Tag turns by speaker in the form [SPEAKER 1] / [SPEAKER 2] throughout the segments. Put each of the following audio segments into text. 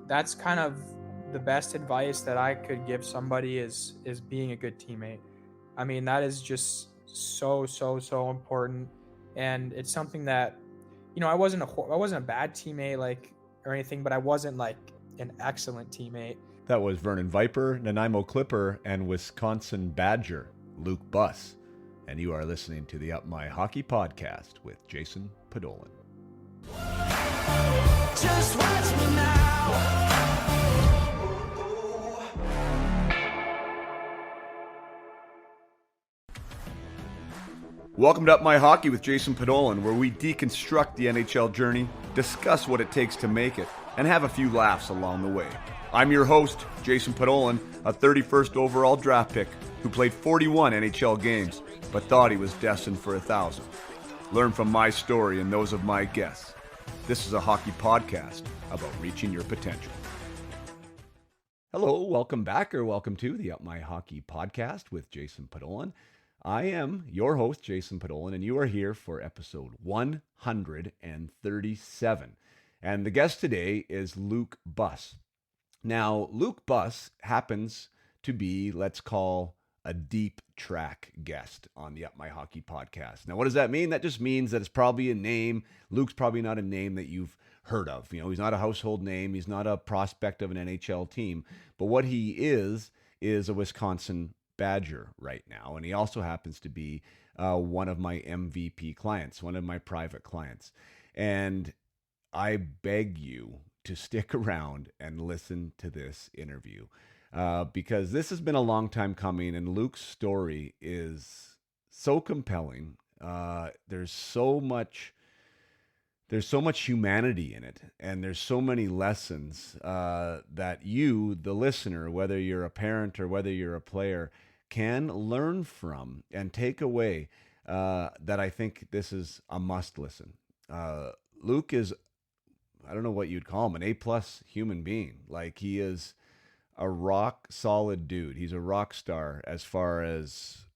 [SPEAKER 1] that's kind of the best advice that I could give somebody is being a good teammate. I mean, that is just so important, and it's something that, I wasn't a bad teammate like or anything, but I wasn't like an excellent teammate.
[SPEAKER 2] That was Vernon Viper, Nanaimo Clipper, and Wisconsin Badger, Luke Buss. And you are listening to the Up My Hockey podcast with Jason Podollan. Just watch me now. Welcome to Up My Hockey with Jason Podollan, where we deconstruct the NHL journey, discuss what it takes to make it, and have a few laughs along the way. I'm your host, Jason Podollan, a 31st overall draft pick who played 41 NHL games, but thought he was destined for 1,000. Learn from my story and those of my guests. This is a hockey podcast about reaching your potential. Hello, welcome back, or welcome to the Up My Hockey podcast with Jason Podollan. I am your host, Jason Podollan, and you are here for episode 137. And the guest today is Luke Buss. Now, Luke Buss happens to be, let's call, a deep track guest on the Up My Hockey podcast. Now, what does that mean? That just means that it's probably a name. Luke's probably not a name that you've heard of. You know, he's not a household name. He's not a prospect of an NHL team. But what he is a Wisconsin Badger right now. And he also happens to be one of my MVP clients, one of my private clients. And I beg you to stick around and listen to this interview because this has been a long time coming, and Luke's story is so compelling. There's so much humanity in it, and there's so many lessons that you, the listener, whether you're a parent or whether you're a player, can learn from and take away, that I think this is a must listen. Luke is, I don't know what you'd call him, an A-plus human being. Like, he is a rock solid dude. He's a rock star as far as,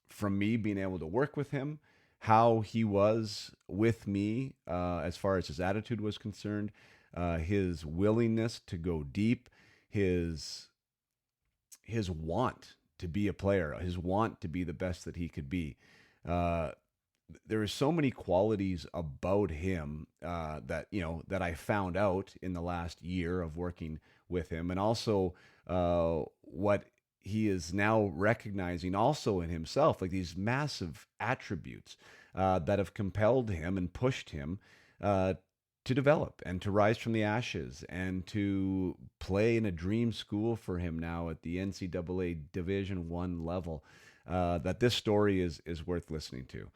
[SPEAKER 2] from me being able to work with him, how he was with me, as far as his attitude was concerned, his willingness to go deep, his want to be a player, his want to be the best that he could be. There are so many qualities about him that I found out in the last year of working with him, and also what he is now recognizing also in himself, like these massive attributes that have compelled him and pushed him to develop and to rise from the ashes and to play in a dream school for him now at the NCAA Division I level. That this story is worth listening to.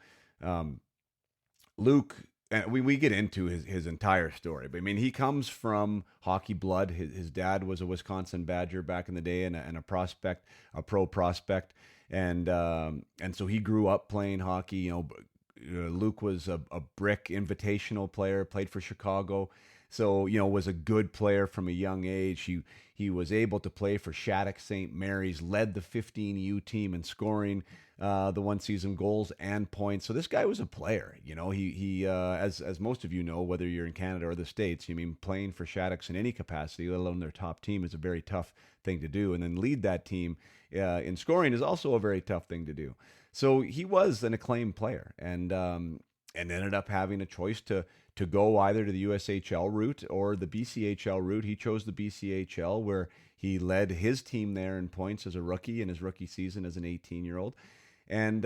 [SPEAKER 2] Luke, and we get into his entire story, but I mean, he comes from hockey blood. His dad was a Wisconsin Badger back in the day, and a prospect, a pro prospect, and so he grew up playing hockey. You know, Luke was a brick invitational player, played for Chicago, so was a good player from a young age. He was able to play for Shattuck St. Mary's, led the 15U team in scoring the one season goals and points. So this guy was a player. He as most of you know, whether you're in Canada or the States, playing for Shattuck's in any capacity, let alone their top team, is a very tough thing to do. And then lead that team in scoring is also a very tough thing to do. So he was an acclaimed player, and ended up having a choice to go either to the USHL route or the BCHL route. He chose the BCHL, where he led his team there in points as a rookie in his rookie season as an 18-year-old, and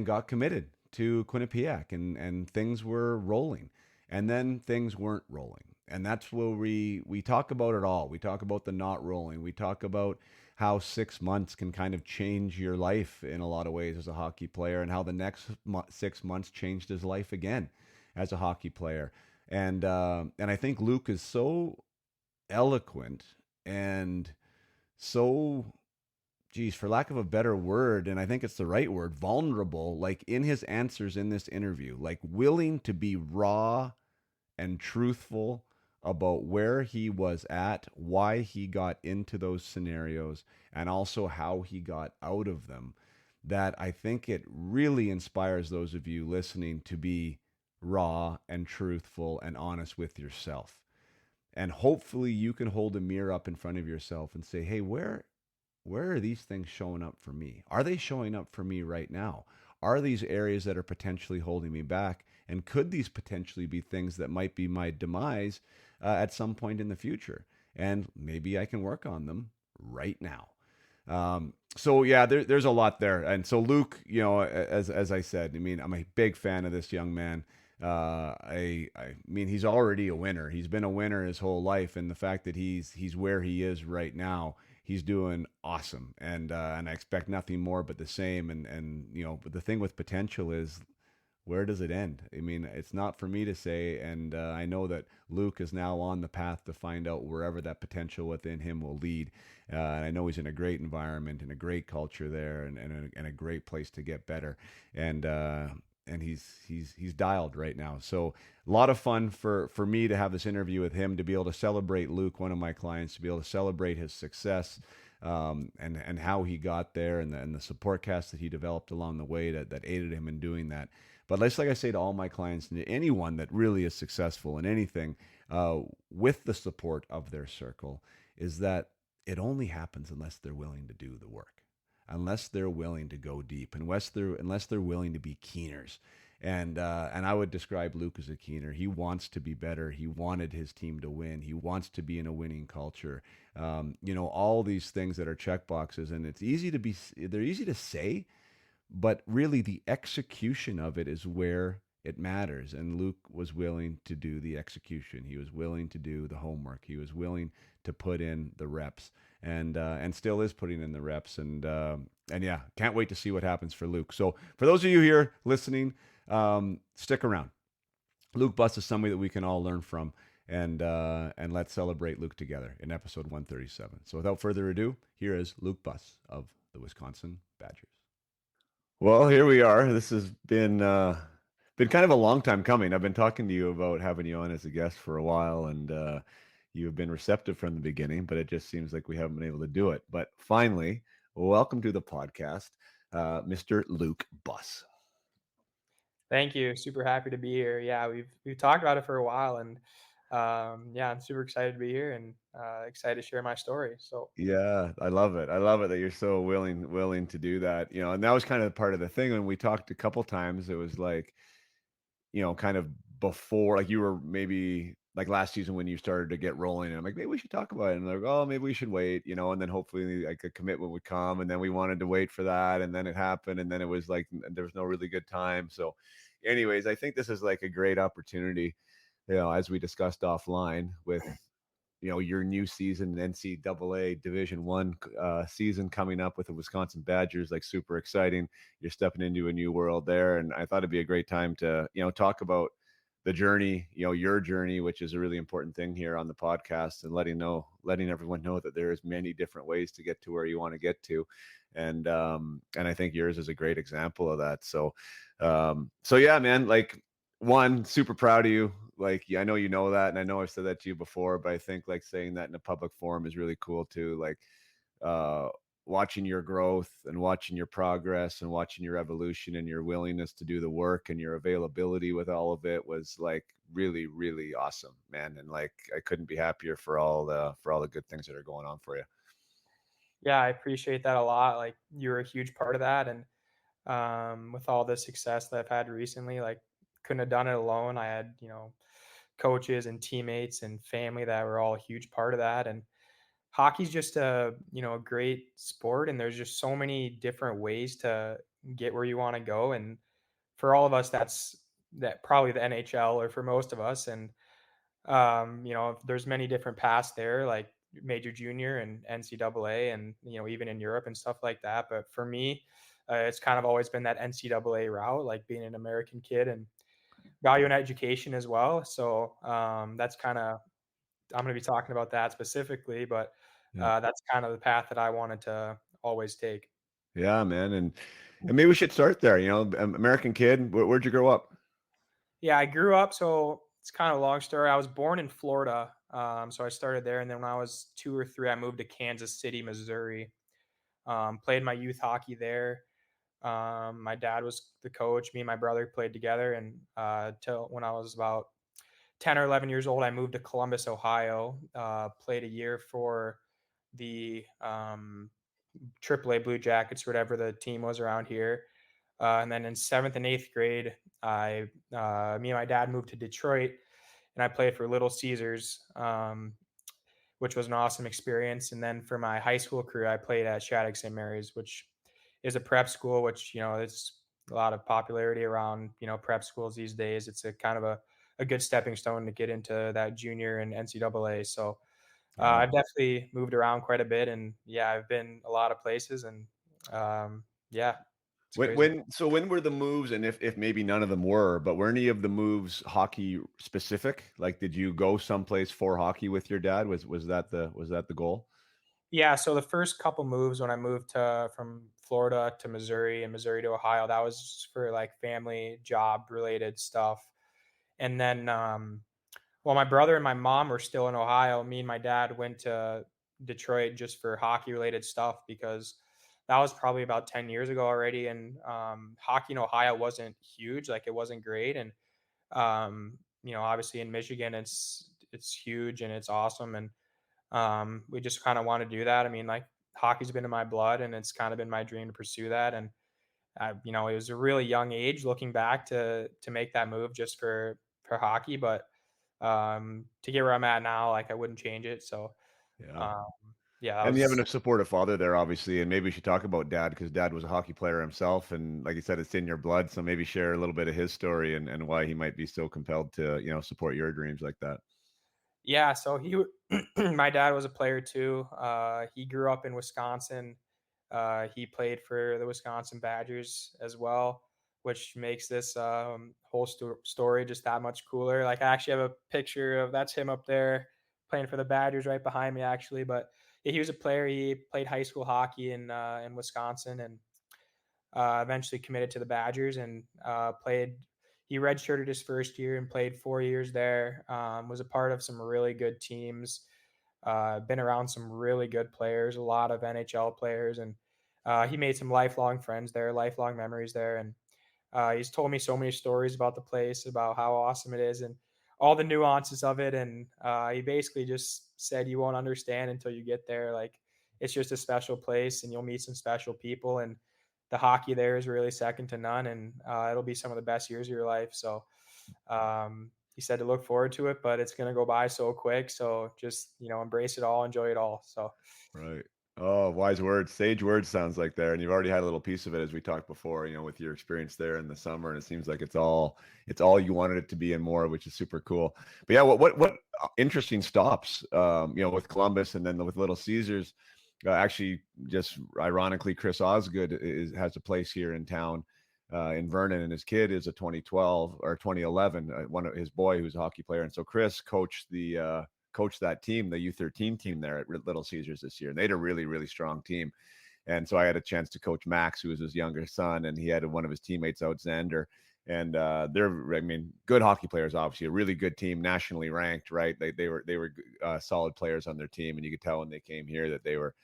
[SPEAKER 2] got committed to Quinnipiac, and things were rolling, and then things weren't rolling. And that's where we talk about it all. We talk about the not rolling. We talk about how 6 months can kind of change your life in a lot of ways as a hockey player, and how the next 6 months changed his life again as a hockey player. And I think Luke is so eloquent and so, for lack of a better word, and I think it's the right word, vulnerable, like in his answers in this interview, like willing to be raw and truthful about where he was at, why he got into those scenarios, and also how he got out of them, that I think it really inspires those of you listening to be raw and truthful and honest with yourself. And hopefully you can hold a mirror up in front of yourself and say, hey, where are these things showing up for me? Are they showing up for me right now? Are these areas that are potentially holding me back? And could these potentially be things that might be my demise at some point in the future? And maybe I can work on them right now. So yeah, there's a lot there. And so Luke, as I said, I mean, I'm a big fan of this young man. I mean, he's already a winner. He's been a winner his whole life, and the fact that he's where he is right now, he's doing awesome. And I expect nothing more but the same. But the thing with potential is, where does it end? I mean, it's not for me to say, and I know that Luke is now on the path to find out wherever that potential within him will lead. And I know he's in a great environment and a great culture there, and a great place to get better. And he's dialed right now. So a lot of fun for me to have this interview with him, to be able to celebrate Luke, one of my clients, to be able to celebrate his success. And how he got there, and the support cast that he developed along the way that aided him in doing that. But like I say to all my clients, and anyone that really is successful in anything, with the support of their circle, is that it only happens unless they're willing to do the work, unless they're willing to go deep, unless they're willing to be keeners. And I would describe Luke as a keener. He wants to be better. He wanted his team to win. He wants to be in a winning culture. All these things that are check boxes, and they're easy to say, but really the execution of it is where it matters. And Luke was willing to do the execution. He was willing to do the homework. He was willing to put in the reps, and still is putting in the reps. And yeah, can't wait to see what happens for Luke. So for those of you here listening, stick around. Luke Buss is somebody that we can all learn from, and let's celebrate Luke together in episode 137. So without further ado, here is Luke Buss of the Wisconsin Badgers. Well, here we are. This has been kind of a long time coming. I've been talking to you about having you on as a guest for a while, and you've been receptive from the beginning, but it just seems like we haven't been able to do it. But finally, welcome to the podcast, Mr. Luke Buss.
[SPEAKER 1] Thank you. Super happy to be here. Yeah, we've talked about it for a while, and yeah, I'm super excited to be here and excited to share my story. So
[SPEAKER 2] Yeah, I love it. I love it that you're so willing to do that. And that was kind of part of the thing when we talked a couple times. It was like, kind of before, like you were maybe like last season when you started to get rolling, and I'm like, maybe we should talk about it. And they're like, oh, maybe we should wait, and then hopefully like a commitment would come. And then we wanted to wait for that. And then it happened. And then it was like, there was no really good time. So anyways, I think this is like a great opportunity, as we discussed offline with, your new season, NCAA Division One season coming up with the Wisconsin Badgers, like super exciting. You're stepping into a new world there, and I thought it'd be a great time to talk about the journey, your journey, which is a really important thing here on the podcast, and letting everyone know that there's many different ways to get to where you want to get to, and I think yours is a great example of that. So yeah, man, like, one, super proud of you. Like, I know you know that, and I know I've said that to you before, but I think like saying that in a public forum is really cool too. Like, uh, watching your growth and watching your progress and watching your evolution and your willingness to do the work and your availability with all of it was like really, really awesome, man. And like, I couldn't be happier for all the good things that are going on for you.
[SPEAKER 1] yeah, I appreciate that a lot. Like you're a huge part of that, and with all the success that I've had recently, like couldn't have done it alone. I had coaches and teammates and family that were all a huge part of that, and hockey's just a great sport, and there's just so many different ways to get where you want to go. And for all of us, that probably the NHL, or for most of us. And there's many different paths there, like major, junior, and NCAA, and even in Europe and stuff like that. But for me, it's kind of always been that NCAA route, like being an American kid and valuing education as well. So that's kind of, I'm going to be talking about that specifically, but
[SPEAKER 2] Yeah.
[SPEAKER 1] that's kind of the path that I wanted to always take.
[SPEAKER 2] Yeah, man. And maybe we should start there. American kid, where'd you grow up?
[SPEAKER 1] Yeah, I grew up, so it's kind of a long story. I was born in Florida, so I started there, and then when I was 2 or 3, I moved to Kansas City, Missouri. Played my youth hockey there. My dad was the coach. Me and my brother played together, and till when I was about 10 or 11 years old, I moved to Columbus, Ohio, played a year for the AAA Blue Jackets, whatever the team was around here. And then in seventh and eighth grade, me and my dad moved to Detroit, and I played for Little Caesars, which was an awesome experience. And then for my high school career, I played at Shattuck St. Mary's, which is a prep school, which, it's a lot of popularity around, prep schools these days. It's a kind of a good stepping stone to get into that junior and NCAA. So
[SPEAKER 2] Yeah.
[SPEAKER 1] I've definitely moved around quite a bit, and yeah, I've been a lot of places, and yeah, it's crazy.
[SPEAKER 2] When were the moves, and if maybe none of them were, but were any of the moves hockey specific? Like, did you go someplace for hockey with your dad? Was that the goal?
[SPEAKER 1] Yeah, so the first couple moves when I moved to from Florida to Missouri and Missouri to Ohio, that was for like family job related stuff. And then well, my brother and my mom were still in Ohio. Me and my dad went to Detroit just for hockey related stuff because that was probably about 10 years ago already. And hockey in Ohio wasn't huge, like it wasn't great. And obviously in Michigan it's huge and it's awesome. And we just kind of want to do that. I mean, like hockey's been in my blood, and it's kind of been my dream to pursue that. And it was a really young age looking back to make that move just for hockey, but to get where I'm at now, like I wouldn't change it. So
[SPEAKER 2] Yeah.
[SPEAKER 1] um, yeah, that
[SPEAKER 2] And you having
[SPEAKER 1] was
[SPEAKER 2] a supportive father there, obviously, and maybe we should talk about dad because dad was a hockey player himself, and like you said, it's in your blood. So maybe share a little bit of his story and why he might be so compelled to support your dreams like that.
[SPEAKER 1] yeah. So my dad was a player too. He grew up in Wisconsin. He played for the Wisconsin Badgers as well, which makes this whole story just that much cooler. Like I actually have a picture of that's him up there playing for the Badgers right behind me, actually. But yeah, he was a player. He played high school hockey in Wisconsin, and eventually committed to the Badgers and played. He redshirted his first year and played 4 years there. Was a part of some really good teams. Been around some really good players, a lot of NHL players, and he made some lifelong friends there, lifelong memories there. And he's told me so many stories about the place, about how awesome it is, and all the nuances of it. And he basically just said you won't understand until you get there. Like it's just a special place, and you'll meet some special people. And the hockey there is really second to none, and it'll be some of the best years of your life. So he said to look forward to it, but it's going to go by so quick. So just embrace it all, enjoy it all. So
[SPEAKER 2] Right. Oh, wise words, sage words sounds like there. And you've already had a little piece of it as we talked before, with your experience there in the summer. And it seems like it's all you wanted it to be and more, which is super cool. But yeah, what interesting stops, with Columbus and then with Little Caesars. Actually, just ironically, Chris Osgood has a place here in town, in Vernon, and his kid is a 2012 or 2011, one of his boy who's a hockey player. And so Chris coached that team, the U13 team there at Little Caesars this year. And they had a really, really strong team. And so I had a chance to coach Max, who was his younger son, and he had one of his teammates out, Xander. And good hockey players, obviously, a really good team, nationally ranked, right? They were solid players on their team, and you could tell when they came here that they were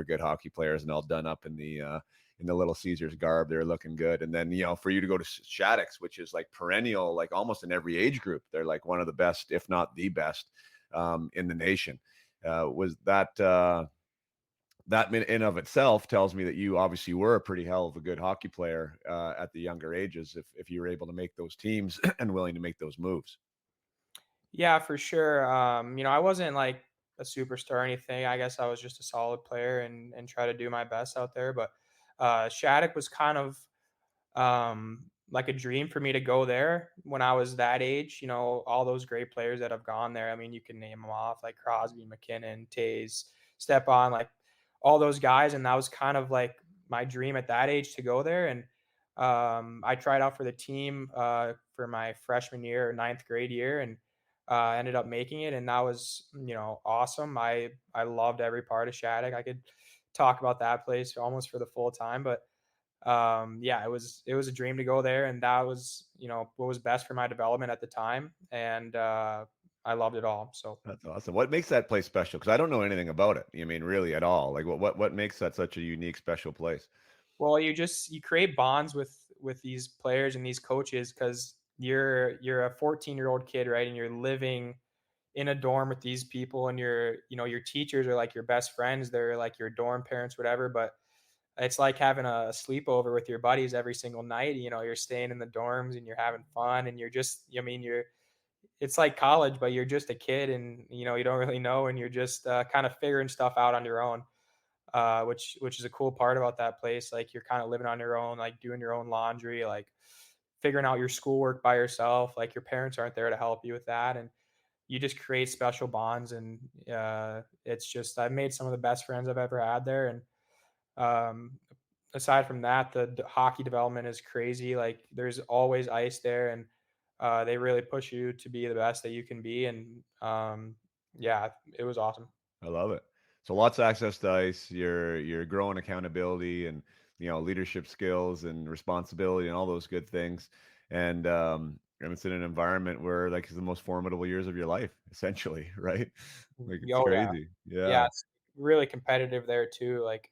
[SPEAKER 2] good hockey players and all done up in the Little Caesars garb. They were looking good. And then, for you to go to Shattuck's, which is like perennial, like almost in every age group, they're like one of the best, if not the best, in the nation. Was that in of itself tells me that you obviously were a pretty hell of a good hockey player at the younger ages, if you were able to make those teams and willing to make those moves.
[SPEAKER 1] yeah, for sure. I wasn't like a superstar or anything. I guess I was just a solid player and try to do my best out there. But Shattuck was kind of like a dream for me to go there when I was that age. All those great players that have gone there. I mean, you can name them off like Crosby, McKinnon, Tays, Stepan, like all those guys. And that was kind of like my dream at that age to go there. And I tried out for the team for my freshman year or ninth grade year, and ended up making it. And that was, awesome. I loved every part of Shattuck. I could talk about that place almost for the full time, but yeah, it was a dream to go there, and that was what was best for my development at the time, and I loved it all. So
[SPEAKER 2] That's awesome. What makes that place special? Because I don't know anything about it. I mean, really at all. Like, what makes that such a unique, special place?
[SPEAKER 1] well, you create bonds with these players and these coaches because you're a 14-year-old kid, right? And you're living in a dorm with these people, and your teachers are like your best friends. They're like your dorm parents, whatever. But it's like having a sleepover with your buddies every single night. You're staying in the dorms and you're having fun, and it's like college, but you're just a kid, and you don't really know, and you're just kind of figuring stuff out on your own, which is a cool part about that place. Like you're kind of living on your own, like doing your own laundry, like figuring out your schoolwork by yourself. Like your parents aren't there to help you with that, and you just create special bonds. And it's just I've made some of the best friends I've ever had there. And um, aside from that, the hockey development is crazy. Like there's always ice there, and they really push you to be the best that you can be. And yeah, it was awesome.
[SPEAKER 2] I love it. So lots of access to ice. You're growing accountability and leadership skills and responsibility and all those good things. And it's in an environment where like it's the most formidable years of your life, essentially, right? Like it's
[SPEAKER 1] Oh yeah,
[SPEAKER 2] crazy.
[SPEAKER 1] yeah,
[SPEAKER 2] Yeah.
[SPEAKER 1] it's really competitive there too. Like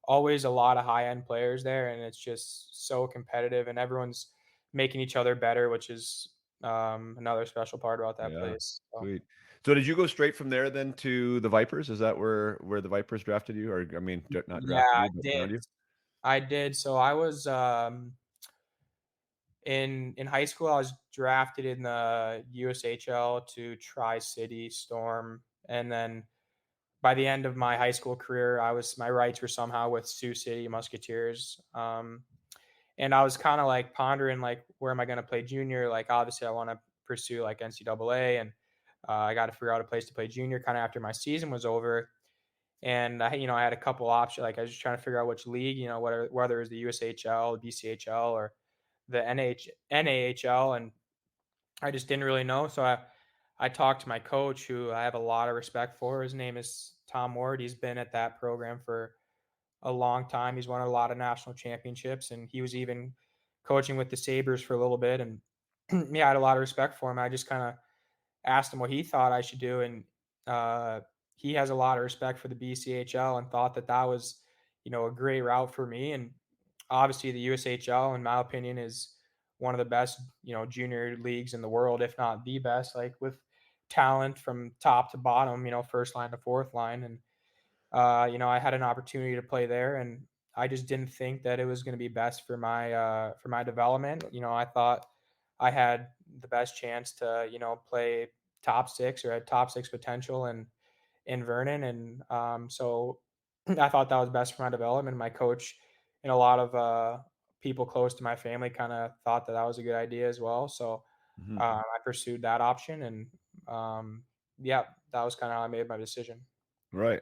[SPEAKER 1] always a lot of high end players there, and it's just so competitive, and everyone's making each other better, which is another special part about that
[SPEAKER 2] Yeah.
[SPEAKER 1] place. So,
[SPEAKER 2] Sweet. So did you go straight from there then to the Vipers? Is that where the Vipers drafted you? Or I mean, not
[SPEAKER 1] yeah,
[SPEAKER 2] drafted
[SPEAKER 1] I
[SPEAKER 2] you, but
[SPEAKER 1] did.
[SPEAKER 2] found you?
[SPEAKER 1] I did. So I was in high school. I was drafted in the USHL to Tri City Storm, and then by the end of my high school career, my rights were somehow with Sioux City Musketeers. And I was kind of like pondering like where am I going to play junior? Like obviously I want to pursue like NCAA, and I got to figure out a place to play junior kind of after my season was over. And I had a couple options. Like I was just trying to figure out which league, whether it was the USHL, BCHL, or the NAHL, and I just didn't really know. So I talked to my coach, who I have a lot of respect for. His name is Tom Ward. He's been at that program for a long time. He's won a lot of national championships, and he was even coaching with the Sabres for a little bit. And yeah, I had a lot of respect for him. I just kind of asked him what he thought I should do, and uh, he has a lot of respect for the BCHL and thought that that was, a great route for me. And obviously, the USHL, in my opinion, is one of the best, junior leagues in the world, if not the best. Like with talent from top to bottom, first line to fourth line. And I had an opportunity to play there, and I just didn't think that it was going to be best for my development. I thought I had the best chance to play top six, or had top six potential in Vernon, and so I thought that was best for my development. My coach and a lot of people close to my family kind of thought that that was a good idea as well. So
[SPEAKER 2] Mhm.
[SPEAKER 1] I pursued that option, and yeah, that was kind of how I made my decision.
[SPEAKER 2] Right.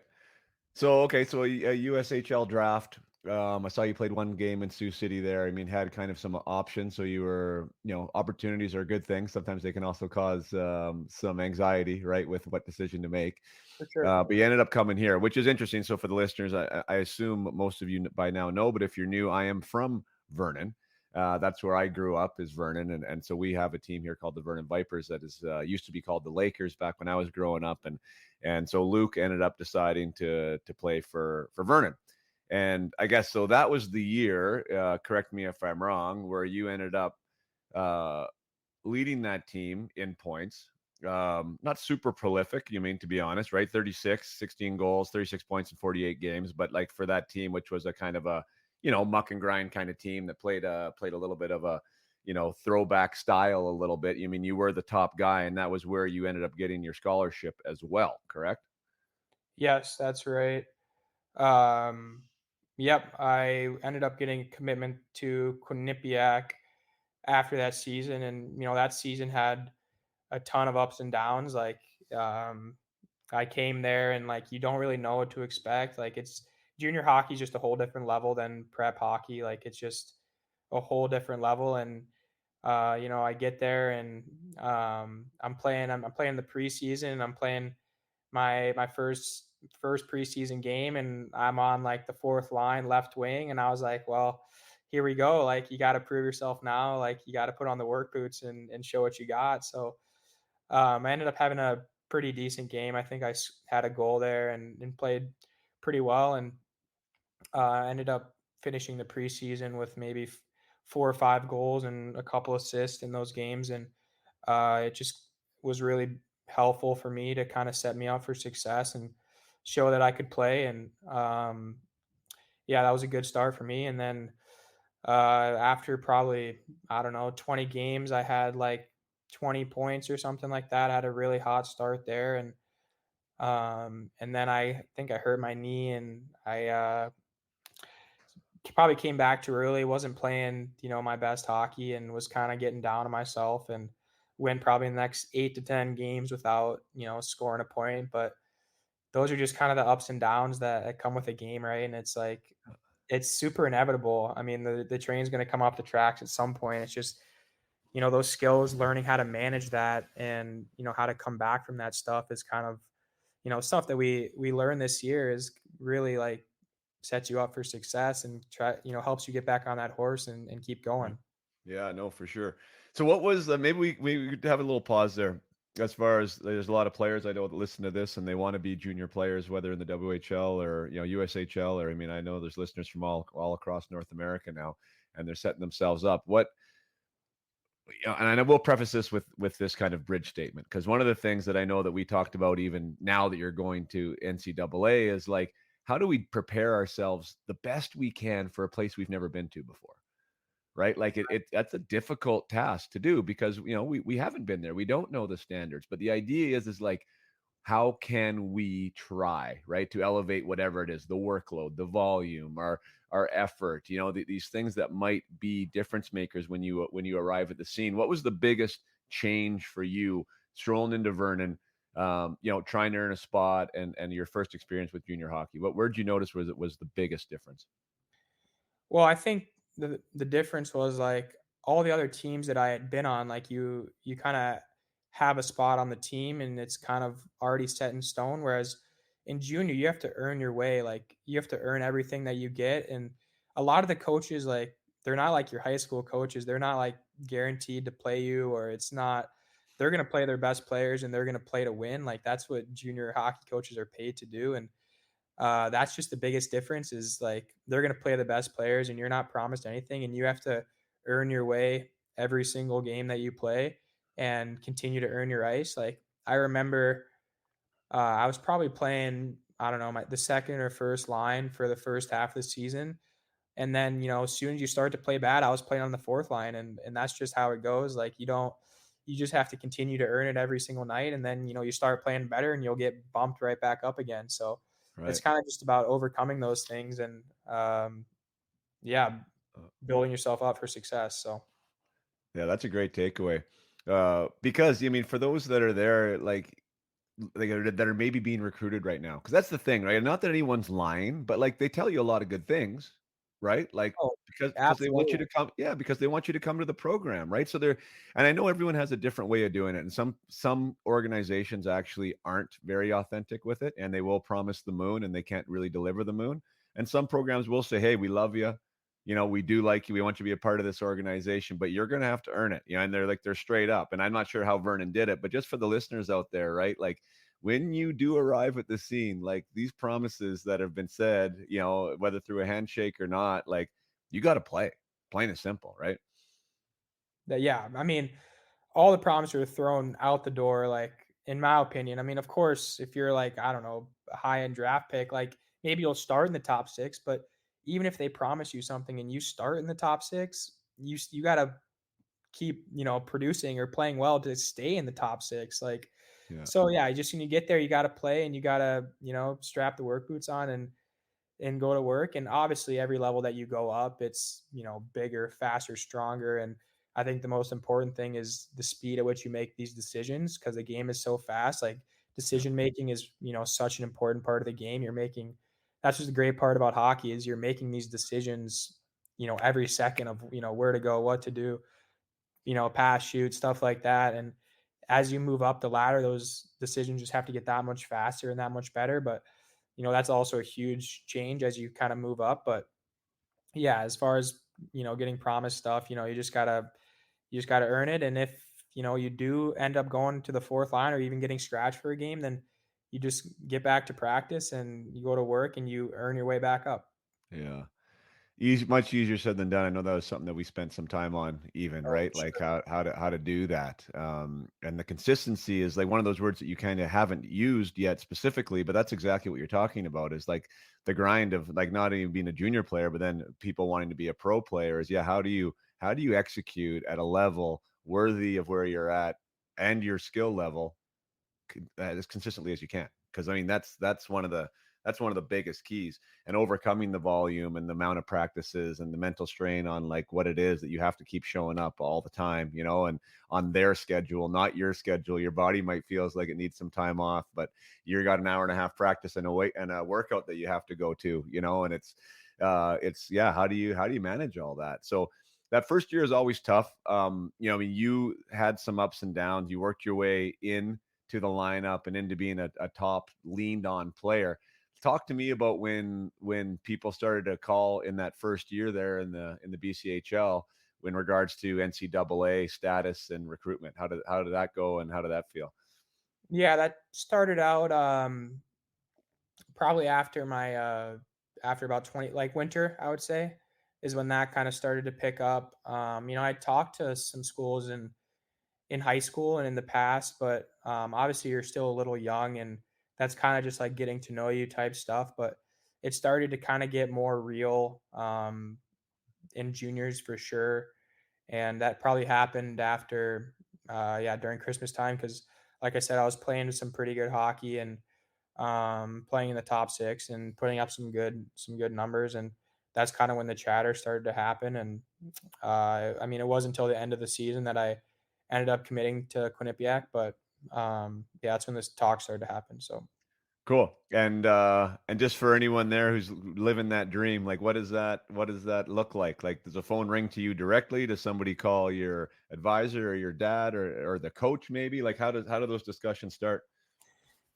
[SPEAKER 2] So, okay, so a USHL draft. I saw you played one game in Sioux City there. I mean, had kind of some options. So you were, opportunities are a good thing. Sometimes they can also cause some anxiety, right, with what decision to make.
[SPEAKER 1] For sure.
[SPEAKER 2] But you ended up coming here, which is interesting. So for the listeners, I assume most of you by now know, but if you're new, I am from Vernon. That's where I grew up, is Vernon, and so we have a team here called the Vernon Vipers that is used to be called the Lakers back when I was growing up, and so Luke ended up deciding to play for Vernon, and I guess so that was the year. Correct me if I'm wrong, where you ended up uh, leading that team in points. Not super prolific, you mean, to be honest, right? 36, 16 goals, 36 points in 48 games. But like for that team, which was a kind of a, muck and grind kind of team that played a little bit of a, throwback style a little bit. You mean you were the top guy, and that was where you ended up getting your scholarship as well, correct?
[SPEAKER 1] Yes, that's right. Um, yep, I ended up getting a commitment to Quinnipiac after that season, and that season had a ton of ups and downs. Like um, I came there, and like you don't really know what to expect. Like it's junior hockey is just a whole different level than prep hockey. Like it's just a whole different level. And I get there, and I'm playing the preseason, and I'm playing my first preseason game, and I'm on like the fourth line left wing, and I was like, well, here we go. Like you got to prove yourself now. Like you got to put on the work boots and show what you got. So I ended up having a pretty decent game. I think had a goal there, and played pretty well, and ended up finishing the preseason with maybe 4 or 5 goals and a couple assists in those games, and it just was really helpful for me to kind of set me up for success and show that I could play. And yeah, that was a good start for me. And then after probably, I don't know, 20 games, I had like 20 points or something like that. I had a really hot start there. And then I think I hurt my knee, and I probably came back too early. Wasn't playing, my best hockey, and was kind of getting down on myself, and went probably the next 8 to 10 games without, scoring a point. But those are just kind of the ups and downs that come with a game, right? And it's like it's super inevitable. I mean, the train's going to come off the tracks at some point. It's just, those skills, learning how to manage that, and how to come back from that stuff is kind of, stuff that we learn this year is really like sets you up for success and helps you get back on that horse and keep
[SPEAKER 2] Right.
[SPEAKER 1] going.
[SPEAKER 2] Yeah, no, for sure. So what was maybe we could have a little pause there as far as there's a lot of players I know that listen to this and they want to be junior players, whether in the WHL or USHL, or I mean I know there's listeners from all across North America now, and they're setting themselves up. What and I will preface this with this kind of bridge statement, because one of the things that I know that we talked about even now that you're going to NCAA is like, how do we prepare ourselves the best we can for a place we've never been to before? Right? Like that's a difficult task to do because we haven't been there. We don't know the standards. But the idea is like, how can we try, right, to elevate whatever it is, the workload, the volume, our effort, these things that might be difference makers when you arrive at the scene. What was the biggest change for you strolling into Vernon, trying to earn a spot and your first experience with junior hockey? What word you notice was the biggest difference?
[SPEAKER 1] Well, I think the difference was like all the other teams that I had been on, like you kind of have a spot on the team and it's kind of already set in stone. Whereas in junior, you have to earn your way. Like you have to earn everything that you get. And a lot of the coaches, like they're not like your high school coaches. They're not like guaranteed to play you, or it's not. They're going to play their best players and they're going to play to win. Like that's what junior hockey coaches are paid to do. And that's just the biggest difference is like they're going to play the best players and you're not promised anything, and you have to earn your way every single game that you play and continue to earn your ice. Like I remember I was probably playing, I don't know, the second or first line for the first half of the season. And then, as soon as you start to play bad, I was playing on the fourth line, and that's just how it goes. Like you just have to continue to earn it every single night, and then you start playing better, and you'll get bumped right back up again. So it's
[SPEAKER 2] Right.
[SPEAKER 1] kind of just about overcoming those things and yeah,
[SPEAKER 2] Uh,
[SPEAKER 1] building yourself up for success. So
[SPEAKER 2] yeah, that's a great takeaway. Because I mean, for those that are there, like that are maybe being recruited right now, because that's the thing, right? Not that anyone's lying, but like they tell you a lot of good things, right? Like
[SPEAKER 1] oh,
[SPEAKER 2] because they want you
[SPEAKER 1] absolutely.
[SPEAKER 2] to come, yeah, because they want you to come to the program, right? So they're, and I know everyone has a different way of doing it, and some organizations actually aren't very authentic with it, and they will promise the moon and they can't really deliver the moon. And some programs will say, "Hey, we love you, we do like you, we want you to be a part of this organization, but you're going to have to earn it," and they're straight up. And I'm not sure how Vernon did it, but just for the listeners out there, right? Like when you do arrive at the scene, like these promises that have been said, whether through a handshake or not, like you got to play, plain and simple, right?
[SPEAKER 1] Yeah, I mean, all the promises are thrown out the door, like, in my opinion. I mean, of course, if you're like, I don't know, a high-end draft pick, like, maybe you'll start in the top 6, but even if they promise you something and you start in the top 6, you gotta keep, producing or playing well to stay in the top 6, like,
[SPEAKER 2] Yeah,
[SPEAKER 1] so, yeah, just when you get there, you gotta play and you gotta, strap the work boots on and go to work. And obviously, every level that you go up, it's bigger, faster, stronger. And I think the most important thing is the speed at which you make these decisions, because the game is so fast. Like
[SPEAKER 2] yeah,
[SPEAKER 1] decision making is such an important part of the game. That's just the great part about hockey is you're making these decisions every second of where to go, what to do, pass, shoot, stuff like that. And as you move up the ladder, those decisions just have to get that much faster and that much better. But that's also a huge change as you kind of move up. But yeah, as far as getting promised stuff, you just gotta earn it. And if you do end up going to the fourth line or even getting scratched for a game, then you just get back to practice and you go to work and you earn your way back up.
[SPEAKER 2] yeah. Much easier said than done. I know that was something that we spent some time on, even
[SPEAKER 1] Oh,
[SPEAKER 2] right,
[SPEAKER 1] for
[SPEAKER 2] like
[SPEAKER 1] sure.
[SPEAKER 2] how to do that. And the consistency is like one of those words that you kind of haven't used yet specifically, but that's exactly what you're talking about. Is like the grind of like not even being a junior player, but then people wanting to be a pro player. Is yeah, how do you execute at a level worthy of where you're at and your skill level as consistently as you can, because I mean that's one of the biggest keys, and overcoming the volume and the amount of practices and the mental strain on like what it is that you have to keep showing up all the time, and on their schedule, not your schedule. Your body might feels like it needs some time off, but you got an hour and a half practice and a workout that you have to go to, and it's yeah, how do you manage all that? So that first year is always tough. I mean, you had some ups and downs. You worked your way in to the lineup and into being a top leaned on player. Talk to me about when people started to call in that first year there in the BCHL in regards to NCAA status and recruitment. How did that go and how did that feel?
[SPEAKER 1] Yeah, that started out probably after my after about 20, like winter, I would say, is when that kind of started to pick up. I talked to some schools in high school and in the past, but obviously you're still a little young, and that's kind of just like getting to know you type stuff. But it started to kind of get more real in juniors for sure, and that probably happened after, yeah, during Christmas time because, like I said, I was playing some pretty good hockey and playing in the top six and putting up some good numbers, and that's kind of when the chatter started to happen. And I mean, it wasn't until the end of the season that I ended up committing to Quinnipiac, but yeah, that's when this talk started to happen. So
[SPEAKER 2] Cool. And just for anyone there who's living that dream, like what does that look like? Like does a phone ring to you directly? Does somebody call your advisor or your dad or the coach maybe? Like how do those discussions start?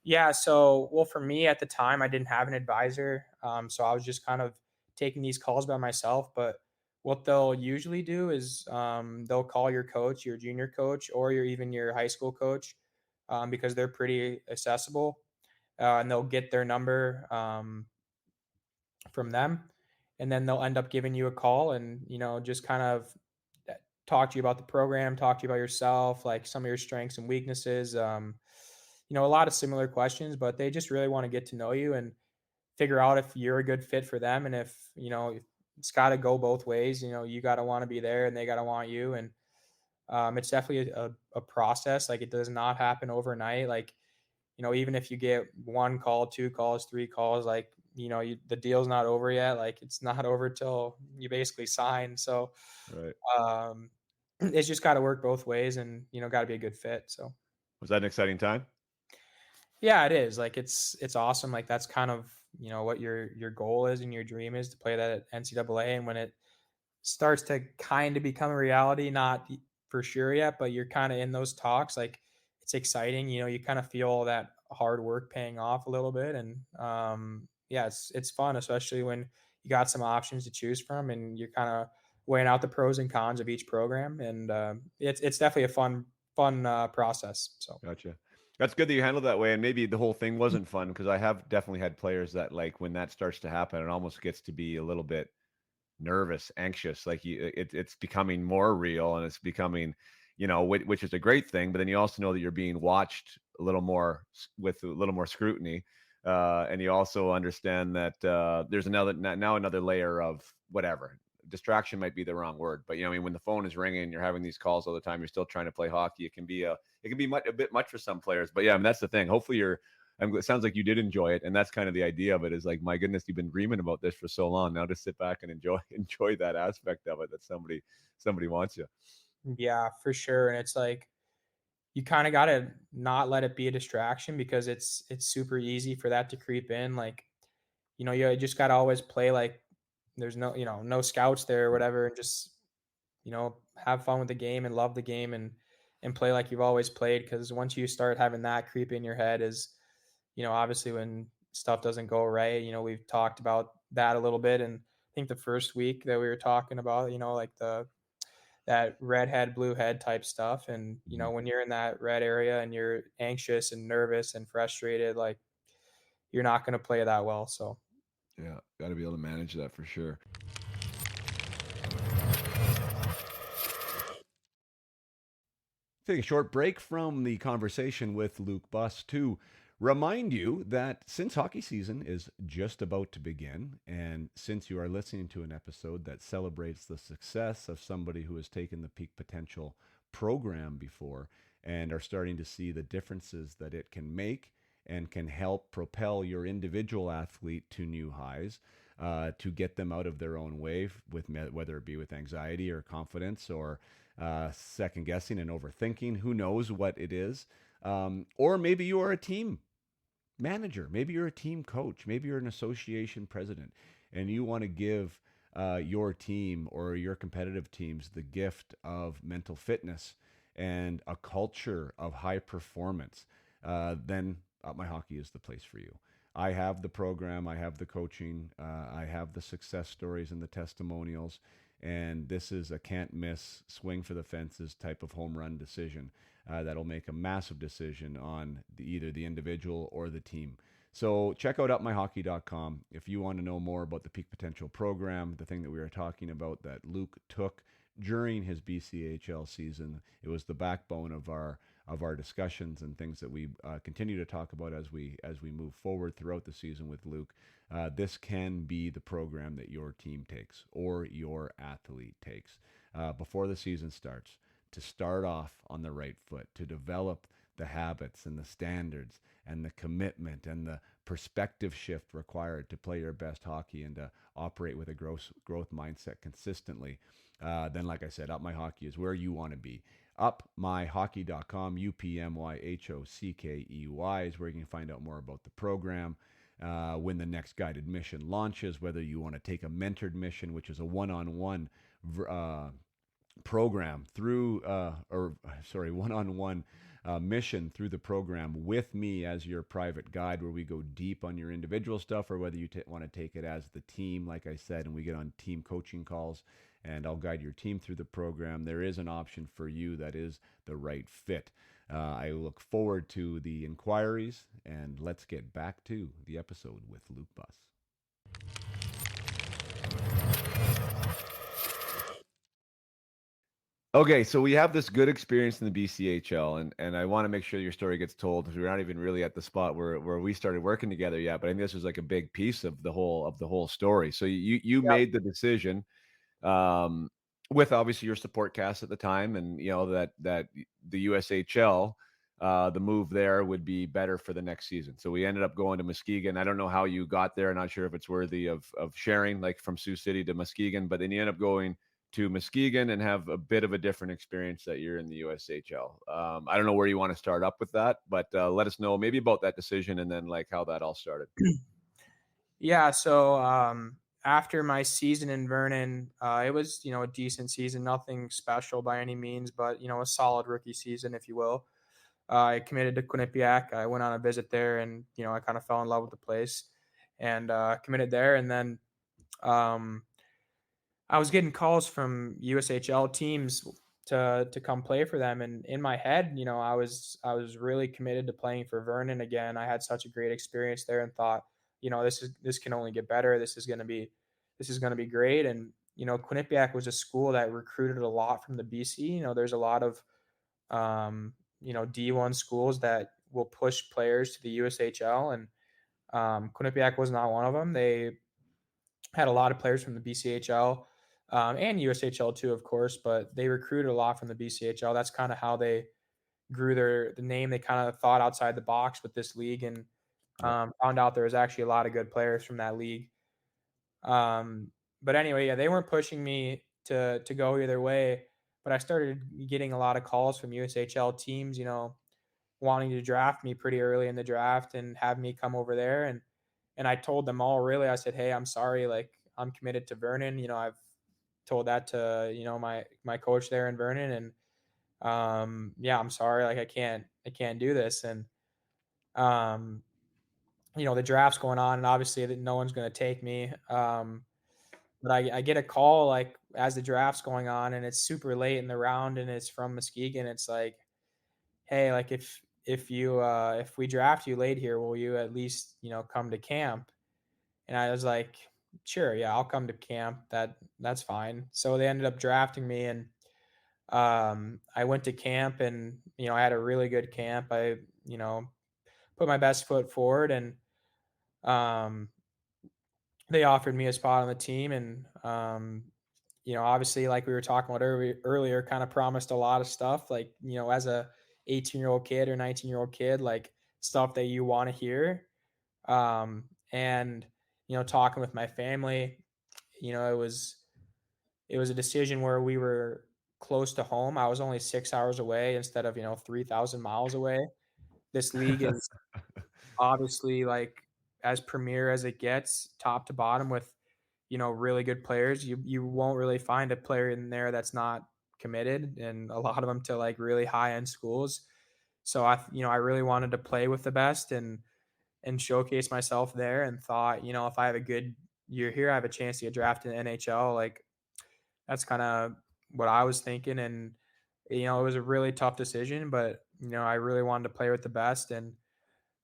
[SPEAKER 1] yeah, so well, for me at the time, I didn't have an advisor, so I was just kind of taking these calls by myself. But what they'll usually do is they'll call your coach, your junior coach, or even your high school coach, because they're pretty accessible, and they'll get their number from them, and then they'll end up giving you a call and just kind of talk to you about the program, talk to you about yourself, like some of your strengths and weaknesses. A lot of similar questions, but they just really want to get to know you and figure out if you're a good fit for them. And if, it's got to go both ways. You got to want to be there and they got to want you. And it's definitely a process. Like it does not happen overnight. Like, even if you get one call, two calls, three calls, like, the deal's not over yet. Like it's not over till you basically sign. So,
[SPEAKER 2] Right.
[SPEAKER 1] um, it's just got to work both ways and, got to be a good fit. So,
[SPEAKER 2] Was that an exciting time?
[SPEAKER 1] yeah, it is. Like it's awesome. Like that's kind of, what your goal is and your dream is to play that at NCAA. And when it starts to kind of become a reality, not for sure yet, but you're kind of in those talks, like it's exciting. You kind of feel all that hard work paying off a little bit. And yeah, it's fun, especially when you got some options to choose from and you're kind of weighing out the pros and cons of each program. And it's definitely a fun process. So
[SPEAKER 2] Gotcha. That's good that you handled that way. And maybe the whole thing wasn't fun because I have definitely had players that like when that starts to happen, it almost gets to be a little bit nervous, anxious. Like it's becoming more real and it's becoming, which is a great thing. But then you also know that you're being watched a little more with a little more scrutiny, and you also understand that there's another layer of whatever. Distraction might be the wrong word, but I mean, when the phone is ringing, you're having these calls all the time. You're still trying to play hockey. It can be a bit much for some players. But yeah, I mean, that's the thing. Hopefully, it sounds like you did enjoy it, and that's kind of the idea of it. Is like, my goodness, you've been dreaming about this for so long. Now just sit back and enjoy enjoy that aspect of it that somebody wants you.
[SPEAKER 1] yeah, for sure. And it's like you kind of got to not let it be a distraction because it's super easy for that to creep in. Like, you just got to always play like there's no scouts there or whatever, and just, have fun with the game and love the game and play like you've always played. Because once you start having that creep in your head is, obviously when stuff doesn't go right, we've talked about that a little bit. And I think the first week that we were talking about, like that red head, blue head type stuff. And,
[SPEAKER 2] Mhm.
[SPEAKER 1] when you're in that red area and you're anxious and nervous and frustrated, like you're not going to play that well. So,
[SPEAKER 2] Yeah, got to be able to manage that for sure. Take a short break from the conversation with Luke Buss to remind you that since hockey season is just about to begin, and since you are listening to an episode that celebrates the success of somebody who has taken the Peak Potential program before and are starting to see the differences that it can make and can help propel your individual athlete to new highs, to get them out of their own way, with whether it be with anxiety or confidence or second guessing and overthinking. Who knows what it is? Or maybe you are a team manager. Maybe you're a team coach. Maybe you're an association president, and you want to give your team or your competitive teams the gift of mental fitness and a culture of high performance. Then Up My Hockey is the place for you. I have the program, I have the coaching, I have the success stories and the testimonials, and this is a can't miss, swing for the fences type of home run decision that'll make a massive decision on either the individual or the team. So check out upmyhockey.com if you want to know more about the Peak Potential program, the thing that we were talking about that Luke took during his BCHL season. It was the backbone of our discussions and things that we continue to talk about as we move forward throughout the season with Luke. This can be the program that your team takes or your athlete takes before the season starts, to start off on the right foot, to develop the habits and the standards and the commitment and the perspective shift required to play your best hockey and to operate with a growth mindset consistently. Then, like I said, Up My Hockey is where you want to be. Upmyhockey.com, UPMYHOCKEY is where you can find out more about the program. When the next guided mission launches, whether you want to take a mentored mission, which is a one-on-one program through, one-on-one mission through the program with me as your private guide, where we go deep on your individual stuff, or whether you want to take it as the team, like I said, and we get on team coaching calls and I'll guide your team through the program. There is an option for you that is the right fit. I look forward to the inquiries, and let's get back to the episode with Luke Buss. Okay, so we have this good experience in the BCHL, and I want to make sure your story gets told, because we're not even really at the spot where we started working together yet. But I think this was like a big piece of the whole story. So you
[SPEAKER 1] Yep.
[SPEAKER 2] made the decision, um, with obviously your support cast at the time, and that the USHL, the move there would be better for the next season. So we ended up going to Muskegon. I don't know how you got there. Not sure if it's worthy of sharing, like from Sioux City to Muskegon, but then you end up going to Muskegon and have a bit of a different experience that year in the USHL. I don't know where you want to start up with that, but let us know maybe about that decision and then like how that all started.
[SPEAKER 1] Yeah. So after my season in Vernon, it was a decent season, nothing special by any means, but a solid rookie season, if you will. I committed to Quinnipiac. I went on a visit there, and I kind of fell in love with the place, and committed there. And then um, I was getting calls from USHL teams to come play for them, and in my head, I was really committed to playing for Vernon again. I had such a great experience there, and thought, this can only get better. This is gonna be great. And Quinnipiac was a school that recruited a lot from the BC. There's a lot of D1 schools that will push players to the USHL, and Quinnipiac was not one of them. They had a lot of players from the BCHL, and USHL too, of course, but they recruited a lot from the BCHL. That's kind of how they grew the name. They kind of thought outside the box with this league, and
[SPEAKER 2] Yep.
[SPEAKER 1] found out there was actually a lot of good players from that league. Um, but anyway, yeah, they weren't pushing me to go either way. But I started getting a lot of calls from USHL teams, wanting to draft me pretty early in the draft and have me come over there. And I told them all, really, I said, hey, I'm sorry, like, I'm committed to Vernon. I've told that to my coach there in Vernon, and yeah, I'm sorry, like, I can't do this. And um the draft's going on, and obviously that no one's going to take me. But I get a call, like, as the draft's going on, and it's super late in the round, and it's from Muskegon. It's like, hey, like, if we draft you late here, will you at least come to camp? And I was like, sure, yeah, I'll come to camp. That's fine. So they ended up drafting me, and I went to camp and, I had a really good camp. I, you know, put my best foot forward and, um, they offered me a spot on the team and, obviously like we were talking about earlier, kind of promised a lot of stuff like, as a 18-year-old kid or 19-year-old kid, like stuff that you want to hear. And, talking with my family, it was a decision where we were close to home. I was only 6 hours away instead of, 3,000 miles away. This league is obviously like as premier as it gets, top to bottom with, really good players. You won't really find a player in there that's not committed, and a lot of them to like really high end schools. So I really wanted to play with the best and showcase myself there, and thought, if I have a good year here, I have a chance to get drafted in the NHL. Like that's kind of what I was thinking. And, it was a really tough decision, but, I really wanted to play with the best. And